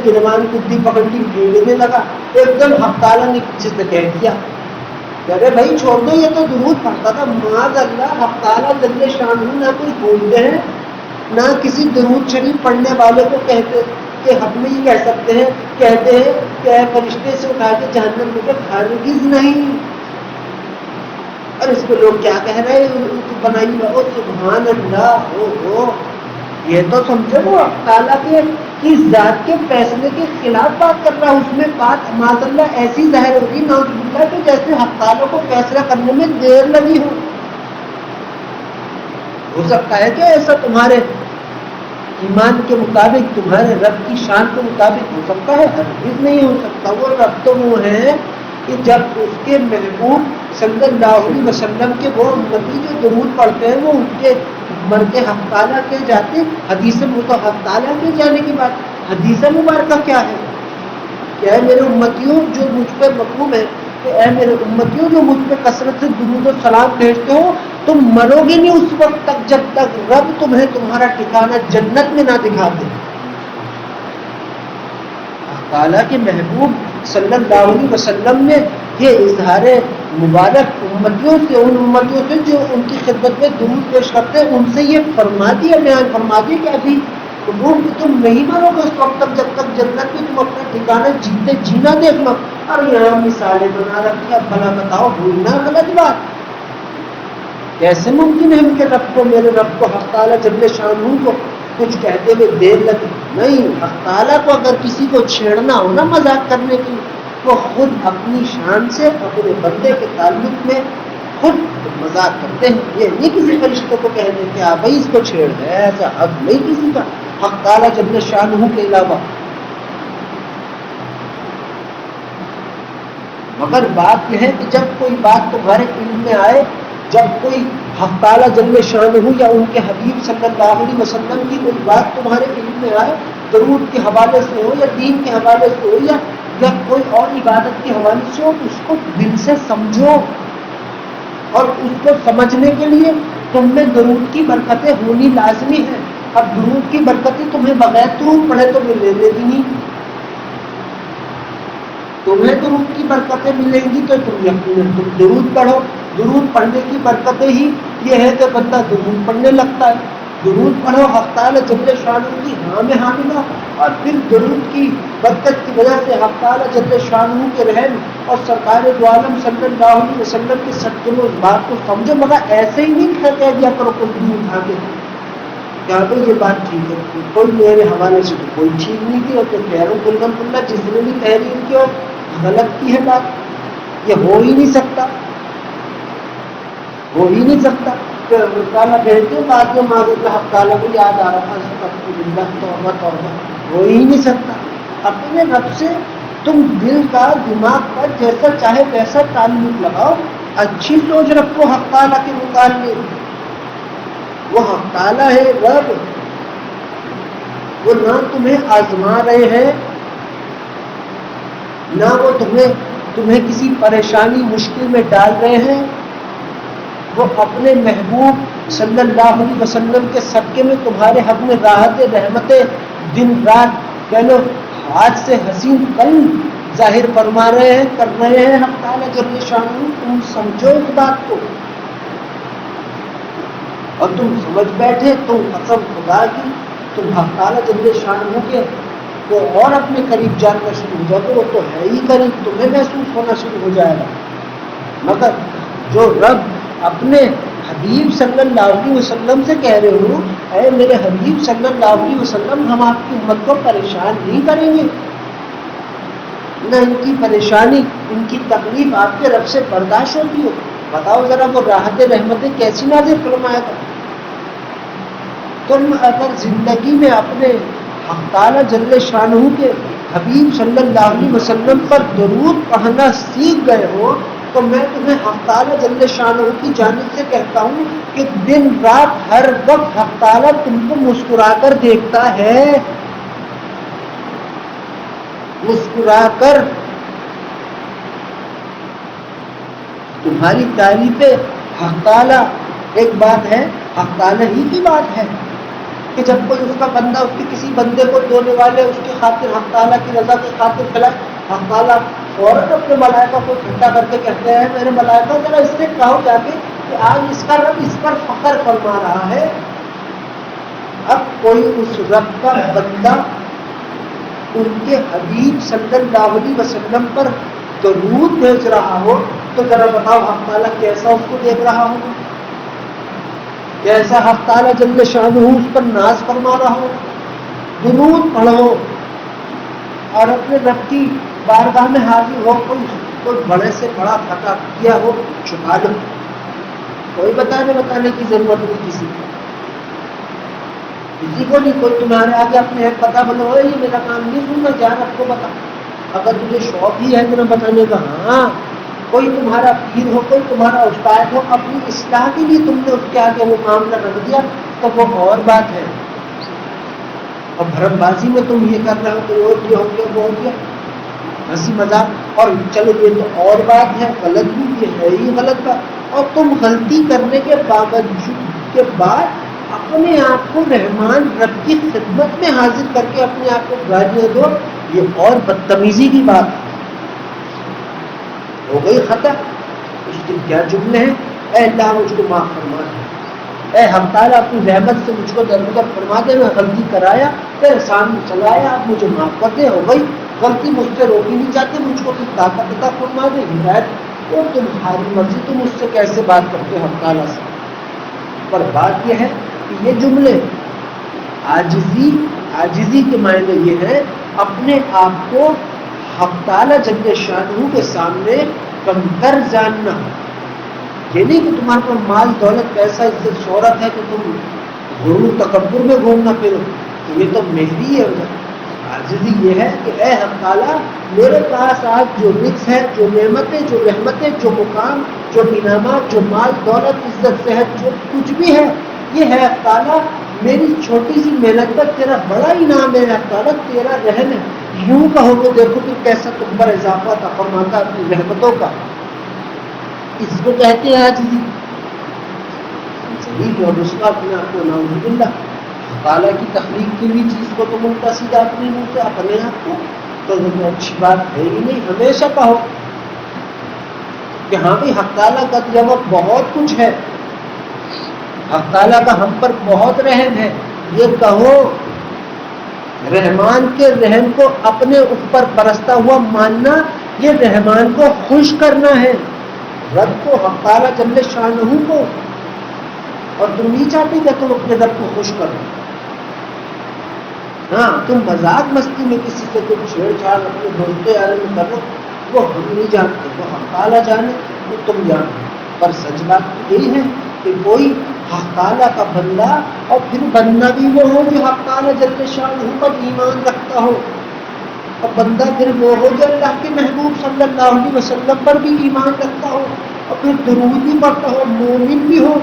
گربان کدی پکڑ کے پھینکنے لگا، ایک دم حق تعالیٰ نے پیچھے سے کہہ دیا کہ ارے بھائی چھوڑ دو، یہ تو درود پڑھتا تھا۔ معاذ اللہ، حق تعالیٰ جل شانہ نہ کوئی بولتے ہیں نہ کسی درود شریف پڑھنے والے کو کہتے کے حق میں یہ کہہ سکتے ہیں، کہتے ہیں کہ اے فرشتے سے اٹھا کے جہنم میں کہ ہرگز نہیں. اور اس کو لوگ کیا کہہ رہے ہیں، بنائی رہو سبحان اللہ. ہو یہ تو سمجھو وہ تعالیٰ کے کی ذات کے فیصلے کے خلاف بات کر رہا ہے. اس میں بات معاذ اللہ ایسی ظاہر ہوگی نعوذ باللہ کہ جیسے حق تعالیٰ کو فیصلہ کرنے میں دیر لگی ہو سکتا ہے کہ ایسا تمہارے ایمان کے مطابق، تمہارے رب کی شان کے مطابق ہو سکتا ہے؟ ہرگز نہیں ہو سکتا. وہ رب تو وہ ہے کہ جب اس کے محبوب صلی اللہ علیہ وسلم کے وہ امتی جو درود پڑھتے ہیں وہ ان کے مر کے حق تعالیٰ کے جاتے. حدیث وہ تو حق تعالیٰ کے جانے کی بات. حدیث مبارکہ کیا ہے کہ اے میرے امتیوں جو مجھ پہ مطلوب ہے کہ اے میرے امتیوں جو مجھ پہ کثرت سے درود و سلام بھیجتے ہو، تم مرو گے نہیں اس وقت تک جب تک رب تمہیں تمہارا ٹھکانہ جنت میں نہ دکھا دے. تعالیٰ کے محبوب صلی اللہ علیہ وسلم نے یہ اظہار مبارک امتیوں سے، ان امتیوں سے جو ان کی خدمت میں درود پیش کرتے ہیں، ان سے یہ فرما دیا، بیان فرما دیا کہ ابھی روح کہ تم نہیں مرو گے اس وقت تک جب تک جنت میں تم اپنا ٹھکانہ جیتے جینا دیکھ لو. اور یہاں مثالیں بنا رکھی. اب بھلا بتاؤ بھولنا غلط بات کیسے ممکن ہے کہ رب کو، میرے رب کو، حق تعالیٰ جل شانہ کو کچھ کہتے ہوئے دیر لگی؟ نہیں. حق تعالیٰ کو اگر کسی کو چھیڑنا ہو نا مذاق کرنے کی، وہ خود اپنی شان سے اپنے بندے کے تعلق میں خود مذاق کرتے ہیں. یہ نہیں کسی فرشتے کو کہہ دیں کہ بھائی اس کو چھیڑ ہے، ایسا حق نہیں کسی کا حق تعالیٰ جل شانہ کے علاوہ. مگر بات یہ ہے کہ جب کوئی بات تمہارے علم میں آئے، جب کوئی حق تعالیٰ جل شانہ یا ان کے حبیب صلی اللہ علیہ وسلم کی کوئی بات تمہارے علم میں آئے، درود کے حوالے سے ہو یا دین کے حوالے سے ہو یا کوئی اور عبادت کے حوالے سے ہو، اس کو دل سے سمجھو. اور اس کو سمجھنے کے لیے تم میں درود کی برکتیں ہونی لازمی ہے. اب درود کی برکتیں تمہیں بغیر درود پڑھے تو ملے گی نہیں. تمہیں درود کی برکتیں ملیں گی تو تم یقیناً تم درود پڑھو. درود پڑھنے کی برکتیں ہی یہ ہے کہ بندہ درود پڑھنے لگتا ہے. درود پڑھو حق تعالیٰ جل شانہ کی ہاں میں حامل ہو، اور پھر درود کی برکت کی وجہ سے حق تعالیٰ جل شانہ کے رحم اور سرکار دو عالم صلی اللہ علیہ وسلم کے صدقے میں اس بات کو سمجھو. مگر ایسے ہی نہیں کہہ دیا کرو کوئی بھی اٹھا کے کیا تو یہ بات ٹھیک ہے، کوئی میرے حوالے سے تو کوئی ٹھیک نہیں کی. اور تو کہہ رہا ہوں کلّا جس نے بھی تحریر کی ہو غلط کی ہے بات. یہ ہو ہی نہیں سکتا، ہو ہی نہیں سکتا. تعالیٰ کہتے ہیں بعد میں معذرت حق تعالیٰ کو یاد آ رہا تھا، توبہ ہو ہی نہیں سکتا. اپنے رب سے تم دل کا دماغ پر جیسا چاہے ویسا تعلق لگاؤ، اچھی سوچ رکھو حق تعالیٰ کے متعلق. وہ حق تعالیٰ ہے رب، وہ نہ تمہیں آزما رہے ہیں، نہ وہ تمہیں کسی پریشانی مشکل میں ڈال رہے ہیں. وہ اپنے محبوب صلی اللہ علیہ وسلم کے صدقے میں تمہارے حق میں راحت رحمتیں دن رات کہہ لو آج سے حسین کل ظاہر فرما رہے ہیں، کر رہے ہیں حق تعالیٰ جل شانہ. تم سمجھو اس بات کو اور تم سمجھ بیٹھے، تم قسم خدا کی تم حق تعالیٰ جل شانہ کے کو اور اپنے قریب جاننا شروع ہو جائے. وہ تو ہے ہی قریب، تمہیں محسوس ہونا شروع ہو جائے گا. مگر جو رب اپنے حبیب صلی اللہ علیہ وسلم سے کہہ رہے ہو اے میرے حبیب صلی اللہ علیہ وسلم، ہم آپ کی امت کو پریشان نہیں کریں گے، نہ ان کی پریشانی ان کی تکلیف آپ کے رب سے برداشت ہوتی ہو. بتاؤ ذرا وہ راحت رحمتیں کیسی نازل فرمایا تھا. تم اگر زندگی میں اپنے حق تعالیٰ جل شانہ کے حبیب صلی اللہ علیہ وسلم پر درود پڑھنا سیکھ گئے ہو تو میں تمہیں حق تعالیٰ جل شانہ کی جانب سے کہتا ہوں کہ دن رات ہر وقت حق تعالیٰ تم کو مسکرا کر دیکھتا ہے، مسکرا کر تمہاری تعریف حق تعالیٰ. ایک بات ہے حق تعالیٰ ہی کی بات ہے کہ جب کوئی اس کا بندہ اس کے کسی بندے کو دھونے والے اس کی خاطر حق تعالیٰ کی رضا کی خاطر کھلائے، حق تعالیٰ فوراً اپنے ملائکہ کو اکٹھا کر کے کہتے ہیں میرے ملائکہ ذرا اس سے کہو جا کے کہ آج اس کا رب اس پر فخر فرما رہا ہے. اب کوئی اس رب کا بندہ ان کے حبیب صلی اللہ علیہ وسلم پر درود بھیج رہا ہو تو ذرا بتاؤ حق تعالیٰ کیسا اس کو دیکھ رہا ہو، کیسا حق تعالیٰ جل شانہ اس پر ناز فرما رہا ہو۔ درود پڑھو اور اپنے رب کی بارگاہ میں حاضر ہو، کوئی بڑے سے بڑا خطا کیا ہو چھپا لو، کوئی بتانے کی ضرورت نہیں کسی کو نہیں، کوئی تمہارے آگے اپنے ایک پتہ بولو یہ میرا کام نہیں سننا، جان آپ کو بتا، اگر تجھے شوق ہی ہے میرا بتانے کا، ہاں کوئی تمہارا پیر ہو، کوئی تمہارا استاد ہو، اپنی اصلاح کے لیے تم نے اس کے آگے وہ معاملہ رکھ دیا تو وہ اور بات ہے، اور بھرم بازی میں تم یہ کر رہے ہو کہ اور کیا ہو گیا وہ ہو گیا، ہنسی مذاق، اور چلو یہ تو اور بات ہے، غلط بھی یہ ہے ہی غلط بات، اور تم غلطی کرنے کے باوجود کے بعد اپنے آپ کو رحمان رب کی خدمت میں حاضر کر کے اپنے آپ کو گالیاں دو، یہ اور بدتمیزی کی بات ہے۔ ہو گئی خطا، اس کے کیا جملے ہیں، اے اللہ مجھ کو معاف فرما دے، اے حق تعالیٰ اپنی رحمت سے مجھ کو درگزر فرما دے، میں غلطی کرایا تیرے سامنے چلایا، آپ مجھے معاف کر دے، ہو گئی غلطی، مجھ سے روکی نہیں جاتی، مجھ کو پھر طاقت عطا فرما دے، ہدایت، اور تمہاری مرضی، تم مجھ سے کیسے بات کرتے ہو حق تعالیٰ سے۔ پر بات یہ ہے کہ یہ جملے عاجزی کے معنی یہ ہے اپنے آپ کو حق تعالیٰ جل شانہ کے سامنے کمتر جاننا، یہ نہیں کہ تمہارے پاس مال دولت پیسہ عزت شہرت ہے کہ تم غرور تکبر میں گھومنا پھرو، تو یہ تو میری ہے۔ عاجزی یہ ہے کہ اے حق تعالیٰ میرے پاس آج جو رزق ہے، جو نعمتیں، جو رحمتیں، جو مقام، جو انعامات، جو مال دولت عزت صحت، جو کچھ بھی ہے، یہ ہے حق تعالیٰ میری چھوٹی سی محنت پر تیرا بڑا انعام ہے حق تعالیٰ، تیرا رحم ہے، یوں کہو کہ دیکھو کہ کیسا تم پر اضافہ تھا فرماتا اپنی رحمتوں کا، اس کو کہتے ہیں عاجزی۔ ذلیل اور رسوا اپنے آپ کو، نعوذ باللہ، تعالیٰ کی تخلیق کی بھی چیز کو تم الٹا سیدھا اپنے منہ سے اپنے آپ کو، تو اچھی بات ہے ہی نہیں۔ ہمیشہ کہو کہ ہاں بھی حق تعالیٰ کا جب بہت کچھ ہے، حق تعالیٰ کا ہم پر بہت رحم ہے، یہ کہو، رحمان کے رحم کو اپنے اوپر برستا ہوا ماننا، یہ رحمان کو خوش کرنا ہے، رب کو، حق تعالیٰ جل شانہ کو، اور تم نہیں چاہتے کہ تم اپنے رب کو خوش کرو۔ ہاں تم مذاق مستی میں کسی سے تم چھیڑ چھاڑ اپنے دوستے یار میں کرو، وہ ہم نہیں جانتے، وہ حق تعالیٰ جانے، وہ تم جانتے، پر سچ بات یہی ہے کہ کوئی حق تعالیٰ کا بندہ، اور پھر بندہ بھی وہ ہو جو حق تعالیٰ جل شانہ پر ایمان رکھتا ہو، اور بندہ پھر وہ ہو جو اللہ کے محبوب صلی اللہ علیہ وسلم پر بھی ایمان رکھتا ہو، اور پھر درود بھی پڑھتا ہو، مومن بھی ہو،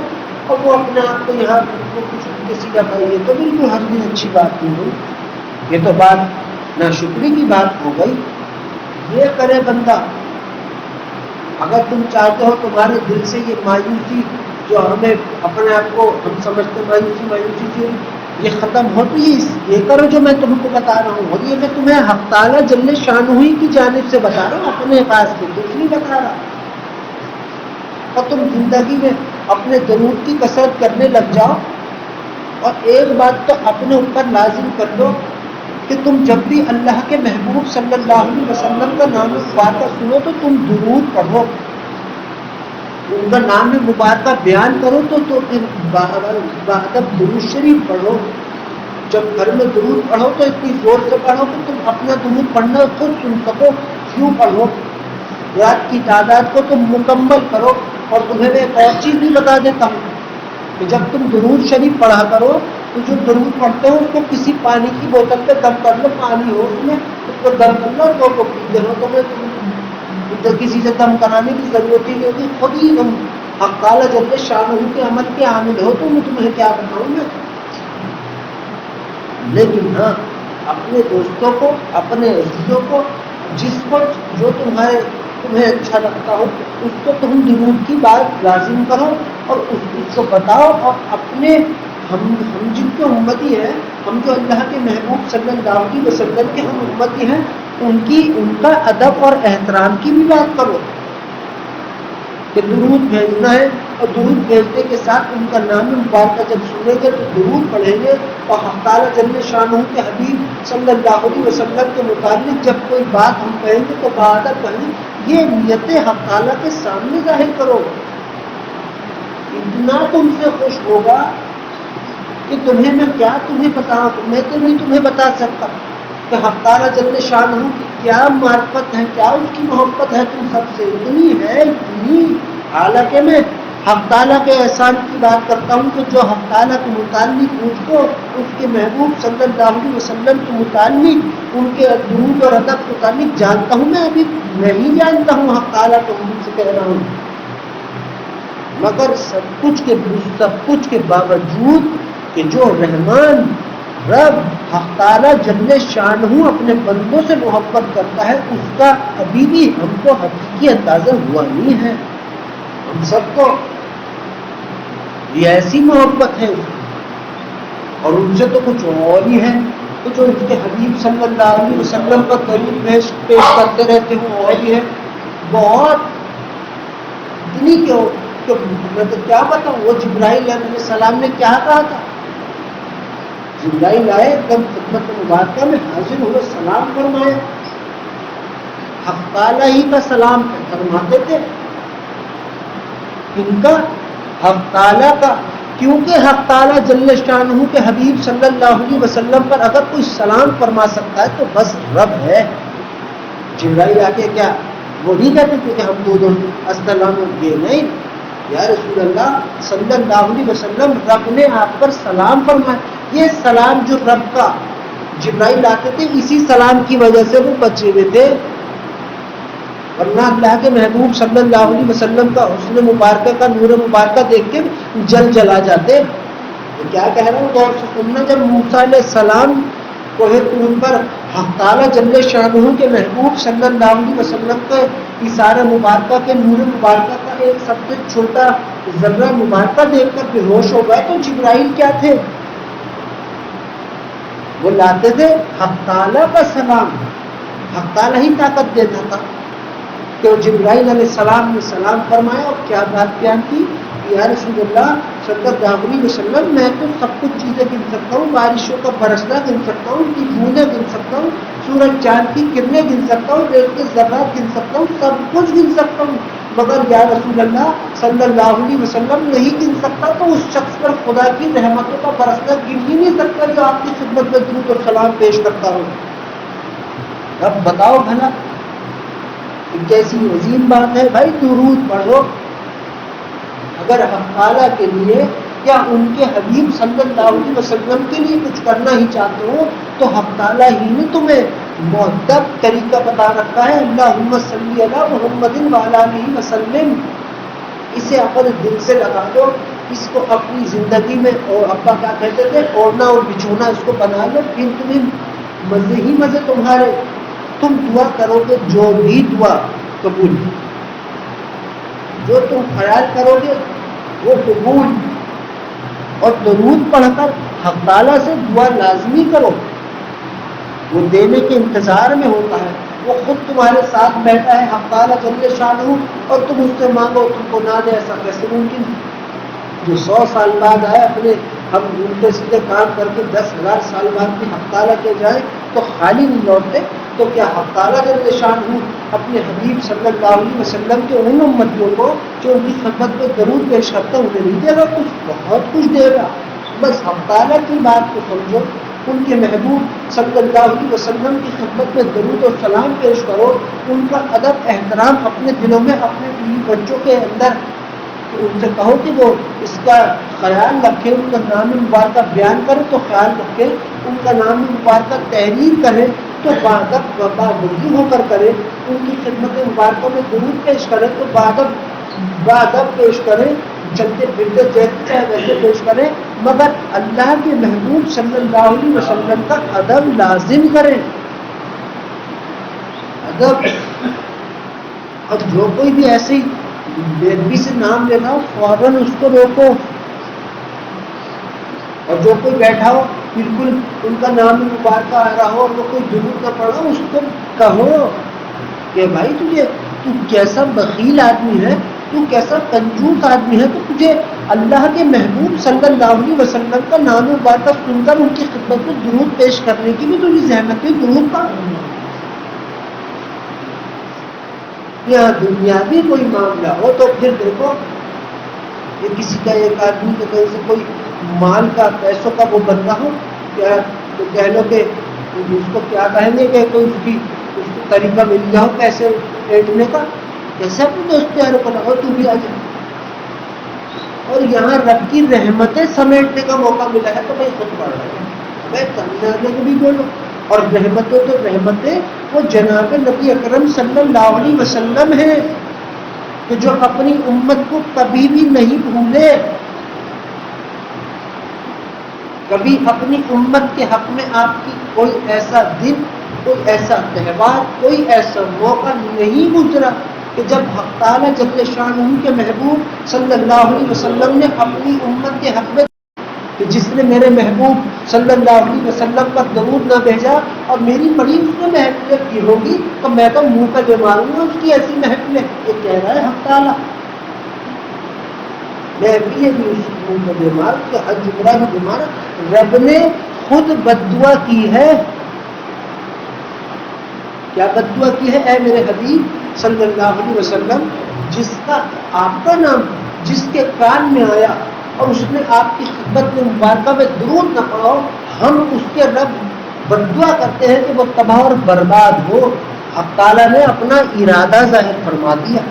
اور وہ اپنے آپ کو یہاں کچھ سیدھا پائیے، تو بالکل ہر دن اچھی بات نہیں ہوئی، یہ تو بات ناشکری کی بات ہو گئی۔ یہ کرے بندہ، اگر تم چاہتے ہو تمہارے دل سے یہ مایوسی جو ہمیں اپنے آپ کو ہم سمجھتے مایوسی سے یہ ختم ہو، تو یہ کرو جو میں تم کو بتا رہا ہوں، اور یہ میں تمہیں حق تعالیٰ جل شانہ کی جانب سے بتا رہا ہوں، اپنے پاس سے کچھ نہیں بتا رہا۔ اور تم زندگی میں اپنے درود کی کثرت کرنے لگ جاؤ، اور ایک بات تو اپنے اوپر لازم کر لو کہ تم جب بھی اللہ کے محبوب صلی اللہ علیہ وسلم کا نام مبارکہ سنو تو تم درود پڑھو، ان کا نام مبارکہ بیان کرو تو پھر بادب درود شریف پڑھو، جب گھر میں درود پڑھو تو اتنی زور سے پڑھو کہ تم اپنا درود پڑھنا خود سن سکو، کیوں پڑھو، رات کی تعداد کو تم مکمل کرو۔ اور تمہیں میں ایک اور چیز بھی بتا دیتا ہوں کہ جب تم درود شریف پڑھا کرو تو جو درود پڑھتے ہو اس کو کسی پانی کی بوتل پہ دم کر لو، پانی ہو اس میں اس کو دم کر لو، تو کو پیتے رہو، تمہیں کسی سے دم کرانے کی ضرورت ہی نہیں ہوگی، خود ہی تم حق تعالیٰ جل شانہ کے عمل کے عامل ہو، تو میں تمہیں کیا بتاؤں میں۔ لیکن ہاں اپنے دوستوں کو، اپنے عزیزوں کو، جس کو جو تمہیں اچھا لگتا ہو اس کو تم درود کی بات لازم کرو، اور اس کو بتاؤ، اور اپنے ہم جن کے امتی ہیں، ہم جو اللہ کے محبوب صلی اللہ علیہ وسلم کے ہم امتی ہیں، ان کا ادب اور احترام کی بھی بات کرو کہ درود بھیجنا ہے اور درود بھیجنے کے ساتھ ان کا نام مبارکہ جب سنیں گے تو درود پڑھیں گے، اور حق تعالیٰ جل شانہ کے حبیب صلی اللہ علیہ وسلم کے متعلق جب کوئی بات ہم کہیں گے تو بہادر کہیں، یہ نیت حق تعالیٰ کے سامنے ظاہر کرو. اتنا تم سے خوش ہوگا کہ تمہیں میں کیا تمہیں بتاؤں، میں تو نہیں تمہیں بتا سکتا کہ حق تعالیٰ جل شانہ کی کیا معرفت ہے، کیا اس کی محبت ہے تم سب سے، اتنی ہے اتنی. حالانکہ میں حق تعالیٰ کے احسان کی بات کرتا ہوں کہ جو حق تعالیٰ کے متعلق مجھ کو اس کے محبوب صلی اللہ علیہ وسلم کے متعلق ان کے درود اور ادب کے متعلق جانتا ہوں، میں ابھی نہیں جانتا ہوں حق تعالیٰ کو مجھ سے کہہ رہا ہوں. مگر سب کچھ کے باوجود کہ جو رحمان رب حق تعالیٰ جل شانہ اپنے بندوں سے محبت کرتا ہے، اس کا ابھی بھی ہم کو حقیقی اندازہ ہوا نہیں ہے. ہم سب کو یہ ایسی محبت ہے اور ان سے تو کچھ اور ہی ہے، تو جو ان کے حبیب صلی اللہ علیہ وسلم کا درود پیش کرتے رہتے ہوں اور بھی ہے بہت اتنی. میں تو کیا بتاؤں، وہ جبرائیل علیہ السلام نے کیا کہا تھا. جبرائیل آئے ایک دم خدمت مبارکہ میں حاضر ہوئے، سلام فرمایا، حق تعالیٰ ہی کا سلام فرماتے تھے، ان کا حق تعالیٰ کا، کیونکہ حق تعالیٰ جل شانہ کے حبیب صلی اللہ علیہ وسلم پر اگر کوئی سلام فرما سکتا ہے تو بس رب ہے. جبرائیل آ کے کیا وہ نہیں کہتے تھے کہ ہم دو السلام یہ نہیں، یا رسول اللہ صلی اللہ علیہ وسلم رب نے آپ پر سلام فرمایا. یہ سلام جو رب کا جبرائیل آتے تھے اسی سلام کی وجہ سے وہ بچے ہوئے تھے، ورنہ اللہ کے محبوب صلی اللہ علیہ وسلم کا حسن مبارکہ کا نور مبارکہ دیکھ کے جلا جاتے. تو کیا کہہ رہا ہوں غور سے سننا، جب موسیٰ علیہ السلام کوہ طور پر حق تعالیٰ جل شانہ کے محبوب صلی اللہ علیہ وسلم کے اشارہ مبارکہ کے نور مبارکہ کا ایک سب سے چھوٹا ذرہ مبارکہ دیکھ کر بے ہوش ہو گئے، تو جبرائیل کیا تھے، وہ لاتے تھے حق تعالیٰ کا سلام. حق تعالیٰ ہی طاقت دیتا تھا کہ جبرائیل علیہ السلام نے سلام فرمایا اور کیا بات بیان کی، یا رسول اللہ صلی اللہ علیہ وسلم میں تو سب کچھ چیزیں گن سکتا ہوں، بارشوں کا برسنا گن سکتا ہوں، ان کی بوندیں گن سکتا ہوں، سورج چاند کی کرنیں گن سکتا ہوں، ریت کے ذرات گن سکتا ہوں، سب کچھ گن سکتا ہوں، مگر یا رسول اللہ صلی اللہ علیہ وسلم نہیں گن سکتا. تو اس شخص پر خدا کی رحمتوں کا برسنا گن ہی نہیں سکتا جو آپ کی خدمت میں درود اور سلام پیش کرتا ہوں. اب بتاؤ بھلا کیسی عظیم بات ہے. بھائی درود پڑھو، اگر حق تعالیٰ کے لیے یا ان کے حبیب صلی اللہ علیہ وسلم کے لیے کچھ کرنا ہی چاہتے ہو تو حق تعالیٰ ہی نے تمہیں مؤدب طریقہ بتا رکھا ہے. اللہم صلی علی محمد وعلی آلہ وسلم، اسے اپنے دل سے لگا دو، اس کو اپنی زندگی میں، اور ابا کیا کہتے تھے، اوڑھنا اور بچھونا اس کو بنا لو، پھر تمہیں مزے ہی مزے تمہارے. تم دعا کرو گے جو بھی دعا قبول، جو تم خیال کرو گے وہ قبول. اور درود پڑھ کر حق تعالیٰ سے دعا لازمی کرو، وہ دینے کے انتظار میں ہوتا ہے، وہ خود تمہارے ساتھ بیٹھا ہے حق تعالیٰ جل شانہ، اور تم اس سے مانگو تم کو نہ دے، ایسا کیسے ممکن. جو 100 سال بعد آئے اپنے ہم الٹے سیدھے کام کر کے 10,000 سال بعد بھی حق تعالیٰ کے جائیں تو خالی نہیں لوٹتے، تو کیا حق تعالیٰ جل شانہ اپنے حبیب صلی اللہ علیہ وسلم کے ان امتیوں کو جو ان کی خدمت میں درود پیش کرتا ہے انہیں نہیں دے گا کچھ؟ بہت کچھ دے گا. بس حق تعالیٰ کی بات کو سمجھو، ان کے محبوب صلی اللہ علیہ وسلم کی خدمت میں درود و سلام پیش کرو، ان کا ادب احترام اپنے دلوں میں، اپنے بیوی بچوں کے اندر ان سے کہو کہ وہ اس کا خیال رکھے، ان کا نام مبارکہ بیان کرے تو خیال رکھے، ان کا نام مبارکہ تحریر کرے تو بادب ہو کر کرے، ان کی خدمت مبارکہ میں درود پیش کرے تو بادب پیش کرے، چلتے پھرتے جیسے چاہے ویسے پیش کرے، مگر اللہ کے محبوب صلی اللہ علیہ وسلم کا ادب لازم کرے. ادب. اب جو کوئی بھی ایسے ہی بےدبی سے نام لینا ہو فوراً اس کو روکو، اور جو کوئی بیٹھا ہو بالکل ان کا نام مبارکہ آ رہا ہو اور وہ کوئی درود نہ پڑھا، اس کو کہو کہ بھائی تو کیسا بخیل آدمی ہے تو کیسا کنجوس آدمی ہے، تو تجھے اللہ کے محبوب صلی اللہ علیہ وسلم کا نام مبارک سن کر ان کی خدمت میں درود پیش کرنے کی بھی تجھے زحمت ہے، درود کا یہاں دنیاوی کوئی معاملہ ہو تو پھر دیکھو یہ کسی کا ایک آدمی کے کہیں سے کوئی مال کا پیسوں کا وہ بندہ ہو کیا تو کہہ لو کہ اس کو کیا کہیں گے کہ کوئی اس کو طریقہ مل جاؤ پیسے لوٹنے کا، کیسے اپنے دوست پیاروں کو لگاؤ تو بھی آ جائے. اور یہاں رب کی رحمتیں سمیٹنے کا موقع ملا ہے تو بھائی خود پڑھ رہے ہیں، میں سمجھانے کو بھی بولو. اور رحمتیں تو رحمتیں وہ جناب نبی اکرم صلی اللہ علیہ وسلم ہیں کہ جو اپنی امت کو کبھی بھی نہیں بھولے، کبھی اپنی امت کے حق میں آپ کی کوئی ایسا دن، کوئی ایسا تہوار، کوئی ایسا موقع نہیں گزرا کہ جب حق تعالیٰ جل شانہ کے محبوب صلی اللہ علیہ وسلم نے اپنی امت کے حق میں کہ جس نے میرے محبوب صلی اللہ علیہ وسلم پر درود نہ بھیجا اور میری بڑی اس نے محفلیں کی ہوگی تو میں تو منہ پہ بیمار ہوں اس کی ایسی محفلیں. یہ کہہ رہا ہے حق تعالیٰ، میں بھی اس منہ پہ بیمار کہ حج عمرہ بھی بیمار. رب نے خود بددعا کی ہے. کیا بددعا کی ہے؟ اے میرے حبیب صلی اللہ علیہ وسلم، جس کا آپ کا نام جس کے کان میں آیا اور اس نے آپ کی خدمت میں مبارکہ میں درود نہ پڑھاؤ، ہم اس کے رب بددعا کرتے ہیں کہ وہ تباہ اور برباد ہو. حق تعالیٰ نے اپنا ارادہ ظاہر فرما دیا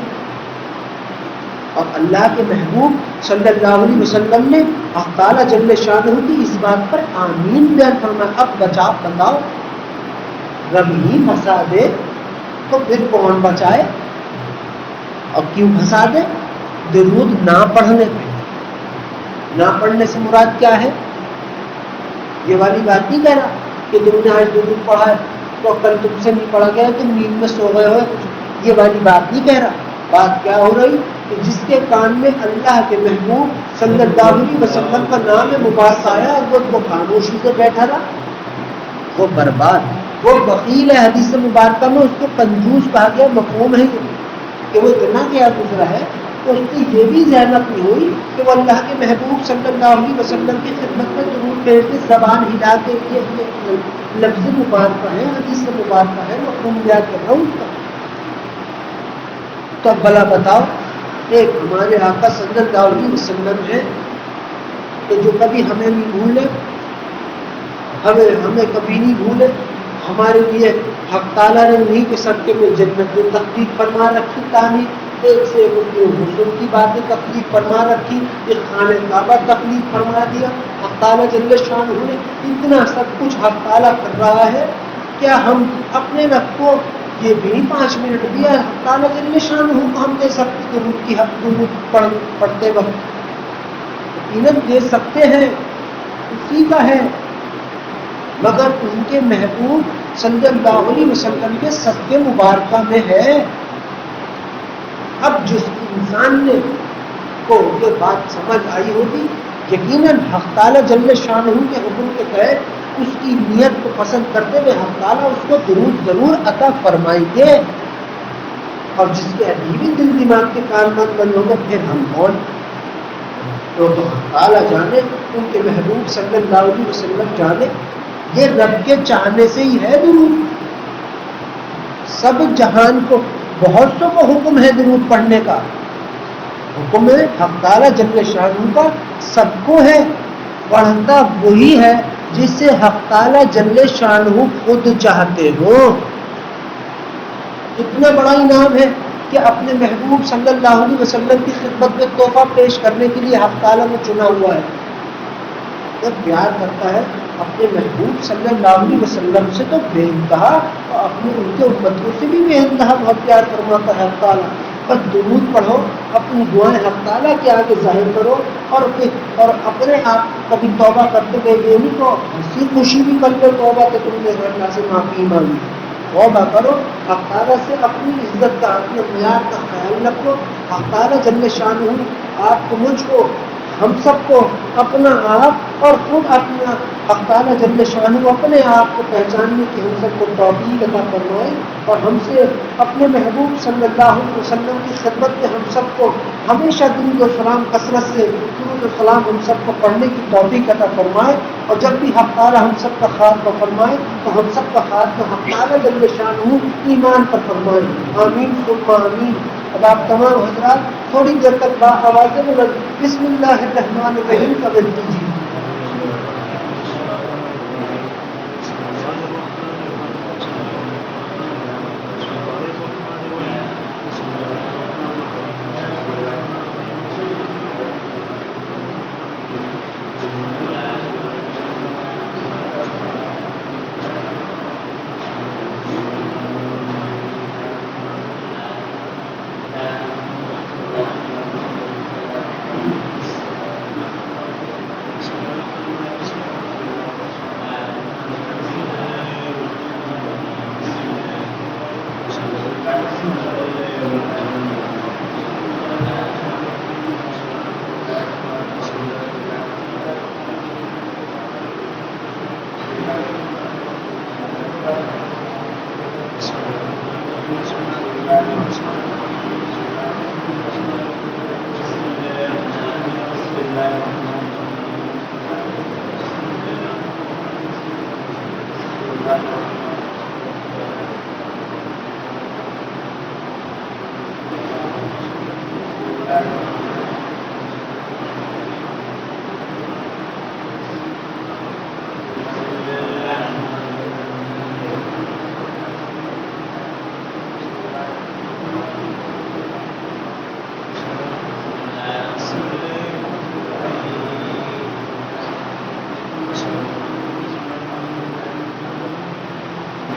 اور اللہ کے محبوب صلی اللہ علیہ وسلم نے حق تعالیٰ جل شانہ کی اس بات پر آمین بیان فرمایا. اب بتاؤ رب ہی پھنسا دے تو پھر کون بچائے؟ اور کیوں پھنسا دے؟ درود نہ پڑھنے پہ. نہ پڑھنے سے مراد کیا ہے؟ یہ والی بات نہیں کہہ رہا کہ تم نے آج درود پڑھا ہے تو کل تم سے نہیں پڑھا گیا، تم نیند میں سو گئے ہو، یہ والی بات نہیں کہہ رہا. بات کیا ہو رہی کہ جس کے کان میں اللہ کے محبوب صلی اللہ علیہ وسلم کا نام مبارک آیا اور وہ خاموشی سے بیٹھا رہا، وہ برباد، وہ بخیل ہے. حدیث مبارکہ میں اس کو کنجوس کہا گیا. مفہوم ہے کہ وہ اتنا کیا گزرا ہے تو اس کی یہ بھی ذہنت نہیں ہوئی کہ وہ اللہ کے محبوب صلی اللہ علیہ وسلم کی خدمت میں درود بھیجتے زبان ہلا کے یہ لفظ مبارکہ ہے، حدیث مبارکہ ہے، مفہوم یاد کر رہا ہوں اس کا. تو بھلا بتاؤ، ایک ہمارے آقا صلی اللہ علیہ وسلم ہے کہ جو کبھی ہمیں نہیں بھولے، ہمیں کبھی نہیں بھولے. ہمارے لیے حق تعالیٰ نے انہیں کے صدقے میں جنت میں تخلیق فرما رکھی، تعمیر ایک سے ایک ان کی حصول کی باتیں تخلیق فرما رکھی، ایک خانہ کعبہ تخلیق فرما دیا. حق تعالیٰ جل شانہ نے اتنا سب کچھ حق تعالیٰ کر رہا ہے، کیا ہم اپنے رب کو یہ بھی 5 منٹ دیا حق تعالیٰ جل شانہ کو ہم دے سکتے درود کی حق درود پڑھتے وقت یقیناً دے سکتے ہیں، اسی کا ہے. مگر ان کے محبوب صلی اللہ علیہ وسلم کے صدقے مبارکہ میں ہے. اب جس انسان نے کو یہ بات سمجھ آئی ہوگی، یقیناً حق تعالیٰ جل شانہ کے حکم کے تحت اس کی نیت کو پسند کرتے ہوئے حق تعالیٰ اس کو درود ضرور عطا فرمائیں گے. اور جس کے ابھی بھی دل دماغ کے کارنامے بند ہوں گے پھر ہم کون؟ تو حق تعالیٰ جانے، ان کے محبوب صلی اللہ علیہ وسلم جانے. یہ رب کے چاہنے سے ہی ہے درود. سب جہان کو، بہت سو کو حکم ہے درود پڑھنے کا، حکم ہے حق تعالیٰ جل شانہ کا سب کو ہے. پڑھتا وہی ہے جسے حق تعالیٰ جل شانہ خود چاہتے ہو. اتنا بڑا انعام ہے کہ اپنے محبوب صلی اللہ علیہ وسلم کی خدمت میں تحفہ پیش کرنے کے لیے حق تعالیٰ نے چنا ہوا ہے. جب پیار کرتا ہے اپنے محبوب صلی اللہ علیہ وسلم سے تو بے انتہا، اور اپنے ان کے امتوں سے بھی بے انتہا بہت پیار فرماتا ہے حق تعالیٰ. بس درود پڑھو، اپنی دعائیں حق تعالیٰ کے آگے ظاہر کرو، اور اپنے آپ کبھی توبہ کرتے گئے یہ نہیں تو ہنسی خوشی بھی کر لو توبہ کہ تم نے اللہ سے معافی مانگی. توبہ کرو، حق تعالیٰ سے اپنی عزت کا، اپنے معیار کا خیال رکھو. حق تعالیٰ جل شانہ آپ کو، مجھ کو، ہم سب کو اپنا آپ اور خود اپنا حق تعالیٰ جل شانہ اپنے آپ کو پہچاننے کی ہم سب کو توفیق عطا فرمائے اور ہم سے اپنے محبوب صلی اللہ علیہ وسلم کی خدمت میں ہم سب کو ہمیشہ درود و سلام کثرت سے درود و سلام ہم سب کو پڑھنے کی توفیق عطا فرمائے اور جب بھی حق تعالیٰ ہم سب کا خاتمہ فرمائے تو ہم سب کا خاتمہ حق تعالیٰ جل شانہ ایمان پر فرمائے. آمین ثم آمین. اب آپ تمام حضرات تھوڑی دیر تک با آواز بسم اللہ الرحمن الرحیم کا ورد کیجیے.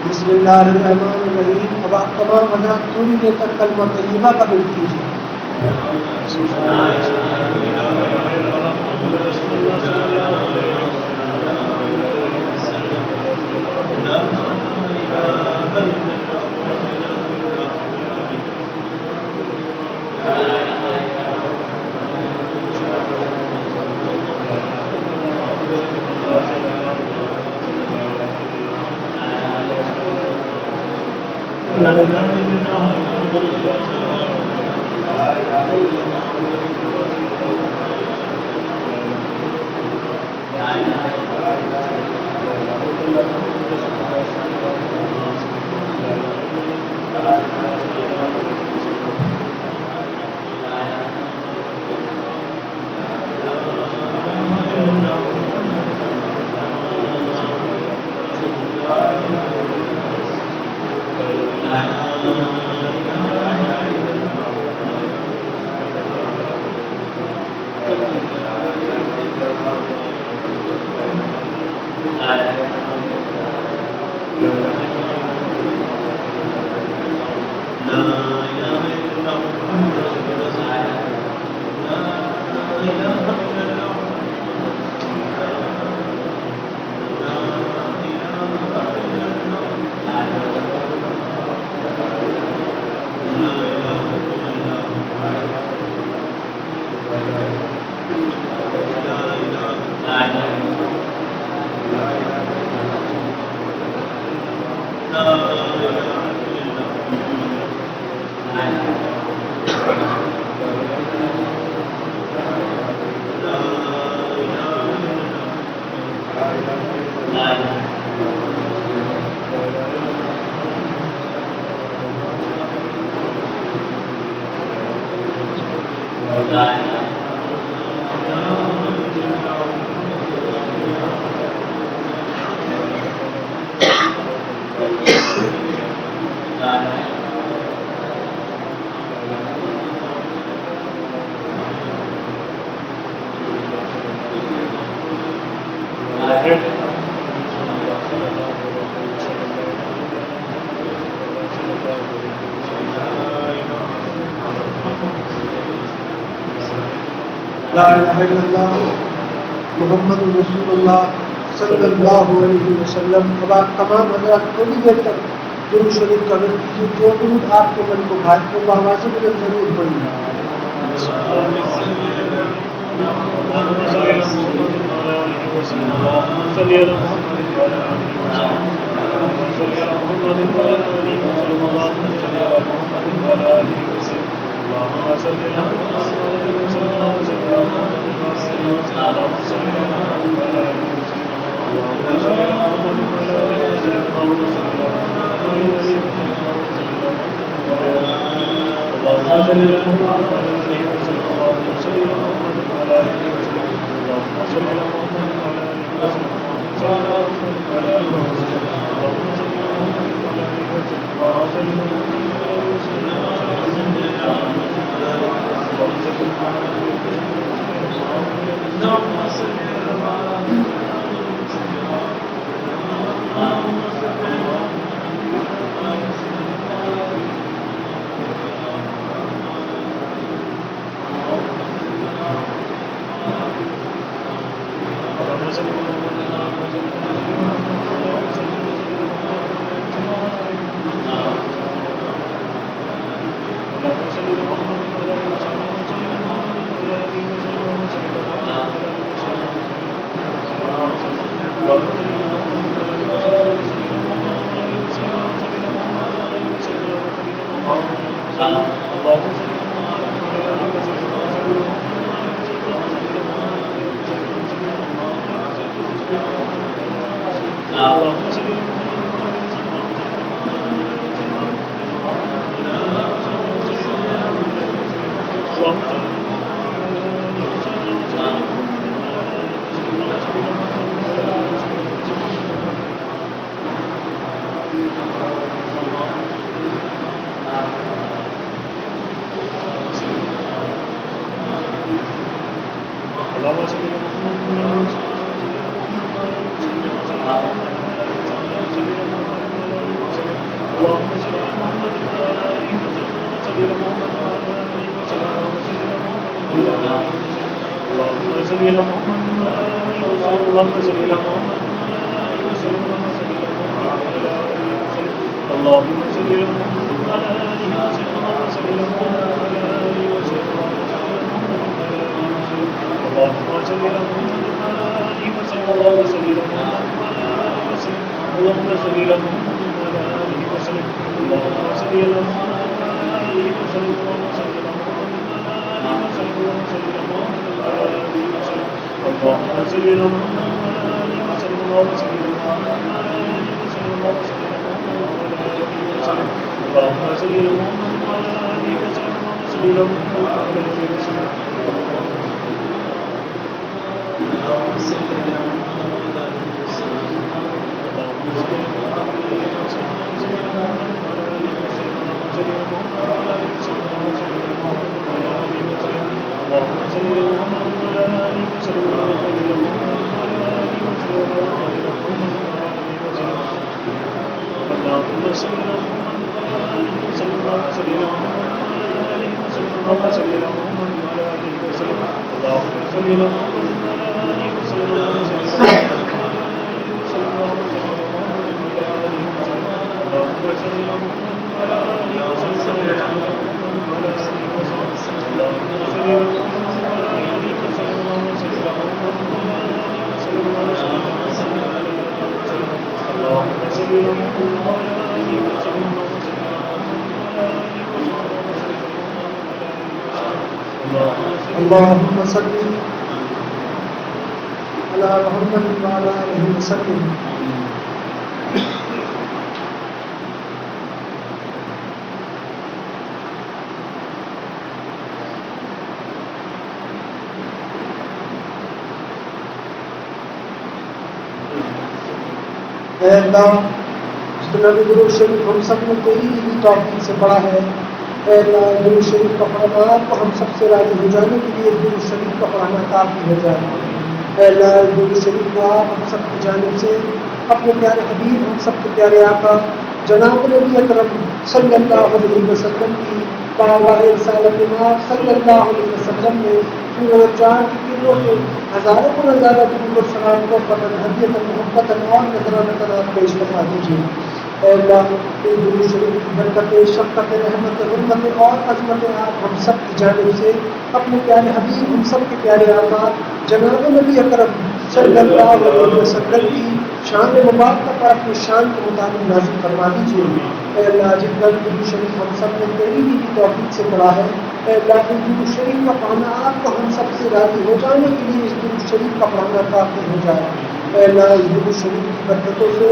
بسم اللہ الرحمن الرحیم. اب آپ تمام حضرات تھوڑی دیر تک کلمہ طیبہ کا ورد کیجیے. لا الہ الا اللہ محمد رسول اللہ صلی اللہ علیہ وسلم. اب آپ تمام حضرات تھوڑی دیر تک درود شریف کا ورد کیجیے. جو درود آپ کے من کو بھائے تو آواز بلند ضرور پڑھیے. اللهم صل على محمد وعلى آله وسلم. اللهم صل على محمد وعلى آله وسلم. اللهم صل على محمد وعلى آله وسلم. اللهم صل على محمد وعلى آله وسلم. اللهم صل على محمد وعلى آله وسلم. اللهم صل على محمد وعلى آله وسلم. اللهم صل على محمد وعلى آله وسلم. اللهم صل على محمد وعلى آله وسلم. اللهم صل على محمد وعلى آله وسلم. اللهم صل على محمد وعلى آله وسلم. اللهم صل على محمد وعلى آله وسلم. اللهم صل على محمد وعلى آله وسلم. اللهم صل على محمد وعلى آله وسلم. اللهم صل على محمد وعلى آله وسلم. اللهم صل على محمد وعلى آله وسلم. اللهم صل على محمد وعلى آله وسلم. اے اللہ نبی درود شریف ہم سب نے تیری ہی توفیق سے پڑھا ہے. اے اللہ درود شریف کا پڑھنا آپ کو ہم سب سے راضی ہو جانے کے لیے درود شریف کا پڑھنا کافی ہو جائے. اے اللہ درود شریف کو آپ ہم سب کی جانب سے اپنے پیارے حبیب ہم سب کے پیارے آقا جناب نبی اکرم صلی اللہ علیہ وسلم کی بارگاہ رسالت مآب صلی اللہ علیہ وسلم میں پورے چاند کی کرنوں کے ہزاروں کو نظارہ درود و سلام کو پتن ہدیت محبت اور نظرانہ پیش کروا دیجیے. اے اللہ اس درود شریف کی برکت شفقت رحمت حرمت اور عظمت آپ ہم سب کی جانب سے اپنے پیارے حبیب ہم سب کے پیارے آقا جناب نبی اکرم صلی اللہ علیہ وسلم کی شان مبارکہ پر اپنی شان کے مطابق نازل فرما دیجیے. اے اللہ جتنا درود شریف ہم سب نے تیری ہی کی توفیق سے پڑھا ہے اے اللہ اس درود شریف کا پڑھنا آپ کو ہم سب سے راضی ہو جانے کے لیے اس درود شریف کا پڑھنا کافی ہو جائے. اے اللہ اس درود شریف کی برکتوں سے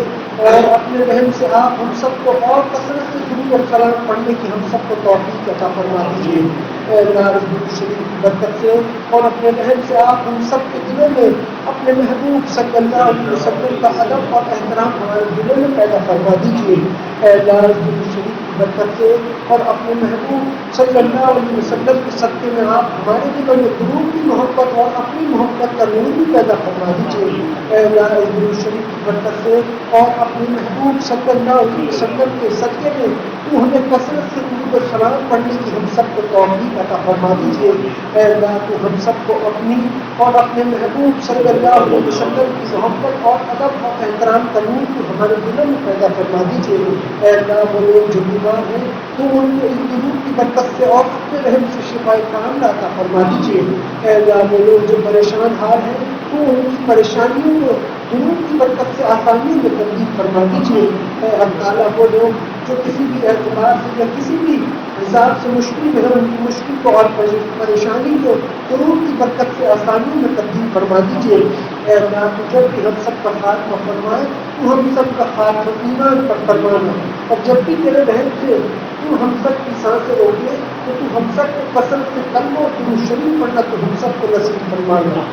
اور اپنے رحم سے آپ ہم سب کو اور کثرت سے درود اور سلام پڑھنے کی ہم سب کو توفیق عطا فرما دیجیے. اے اللہ اس درود شریف کی برکت سے اور اپنے رحم سے آپ ہم سب کے دلوں میں اپنے محبوب صلی اللہ علیہ وسلم کا ادب اور احترام ہمارے دلوں میں پیدا فرما دیجیے. اے اللہ اس درود شریف کی برکت سے اور اپنے محبوب صلی اللہ علیہ وسلم کے صدقے میں آپ ہمارے دلوں میں درود کی محبت اور اپنی محبت کا نور بھی پیدا فرما دیجیے. اے اللہ اس درود شریف کی برکت سے اور اپنے محبوب صلی اللہ علیہ وسلم کے صدقے میں تو ہمیں کثرت سے درود و سلام پڑھنے کی ہم سب کو توفیق عطا فرما دیجیے. اے اللہ تو ہم سب کو اپنی اور اپنے محبوب صلی اللہ علیہ وسلم کی محبت اور ادب اور احترام کا نور کو ہمارے دلوں میں پیدا فرما دیجیے. اے اللہ وہ لوگ جو بیمار ہیں تو ان کو اس درود کی برکت سے اور اپنے رحم سے شفائے کاملہ عطا فرما دیجیے. اے اللہ وہ لوگ جو پریشان حال ہیں تو ان کی پریشانیوں کو درود کی برکت سے آسانیوں میں تبدیل فرما دیجیے. اے اللہ تعالیٰ وہ لوگ جو کسی بھی اعتبار سے یا کسی بھی حساب سے مشکل میں ان کی مشکل کو اور پریشانی کو درود کی برکت سے آسانیوں میں تبدیل فرما دیجیے. اے اللہ تو جب بھی ہم سب کا خاتمہ فرمائے تو ہم سب کا خاتمہ ایمان پر فرمانا اور جب بھی تیرے رحم سے تو ہم سب کی سانسیں روکے تو ہم سب کو کثرت سے کلمہ اور درود شریف پڑھنا تو ہم سب کو نصیب فرمانا.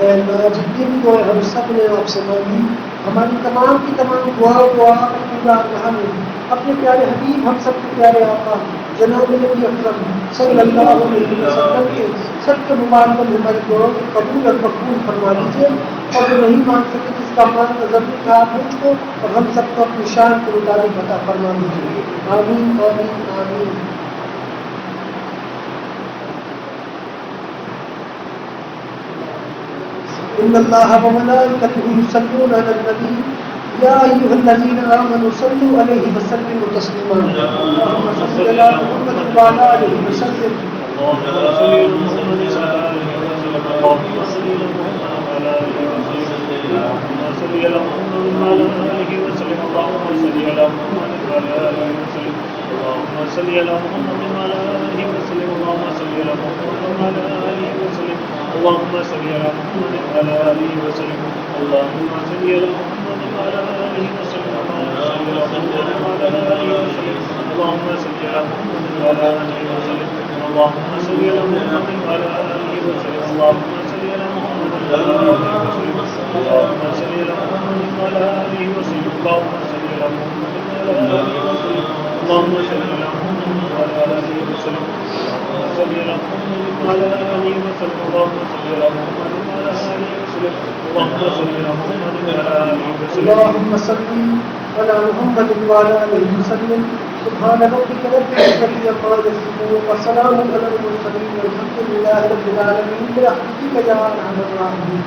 اے اللہ جتنی بھی دعائیں ہم سب نے آپ سے مانگی ہماری تمام کی تمام دعاؤں کو آپ اپنی بارگاہ میں اپنے پیارے حبیب ہم سب کے پیارے آقا جناب نبی اکرم صلی اللہ علیہ وسلم کے سب کے مبارک میں ہماری دعاؤں کو قبول اور مقبول فرما دیجیے اور جو نہیں مان سکے جس کا مان نظر تھا مجھ کو اور ہم سب کو اپنی شان کے مطابق عطا فرما دیجیے. آمین آمین آمین. إن الله وملائكته يصلون على النبي يا أيها الذين آمنوا صلوا عليه وسلموا تسليما. اللهم صل على محمد وعلى آله وسلم. اللهم صل على محمد وعلى آله وسلم. اللهم صل على محمد وعلى آله وسلم. اللهم صل على محمد وعلى آله وسلم. اللهم صل على محمد وعلى آله وسلم. اللهم صل على محمد وعلى آله وسلم. اللهم صل على محمد وعلى آله وسلم. اللهم صل على محمد وعلى آله وسلم. اللهم صل على محمد وعلى آله وسلم. اللهم صل على محمد وعلى آله وسلم. اللهم صل على محمد وعلى آله وسلم اللهم صل على محمد وعلى آله وسلم اللهم صل على محمد وعلى آله وسلم اللهم صل على محمد وعلى آله وسلم اللهم صل على محمد وعلى آله وسلم اللهم صل على محمد وعلى آله وسلم اللهم صل على محمد وعلى آله وسلم اللهم صل على محمد وعلى آله وسلم اللهم صل على محمد وعلى آله وسلم اللهم صل على محمد وعلى آله وسلم سبحان ربك رب العزة عما يصفون وسلام على المرسلين والحمد لله رب العالمين برحمتك يا أرحم الراحمين.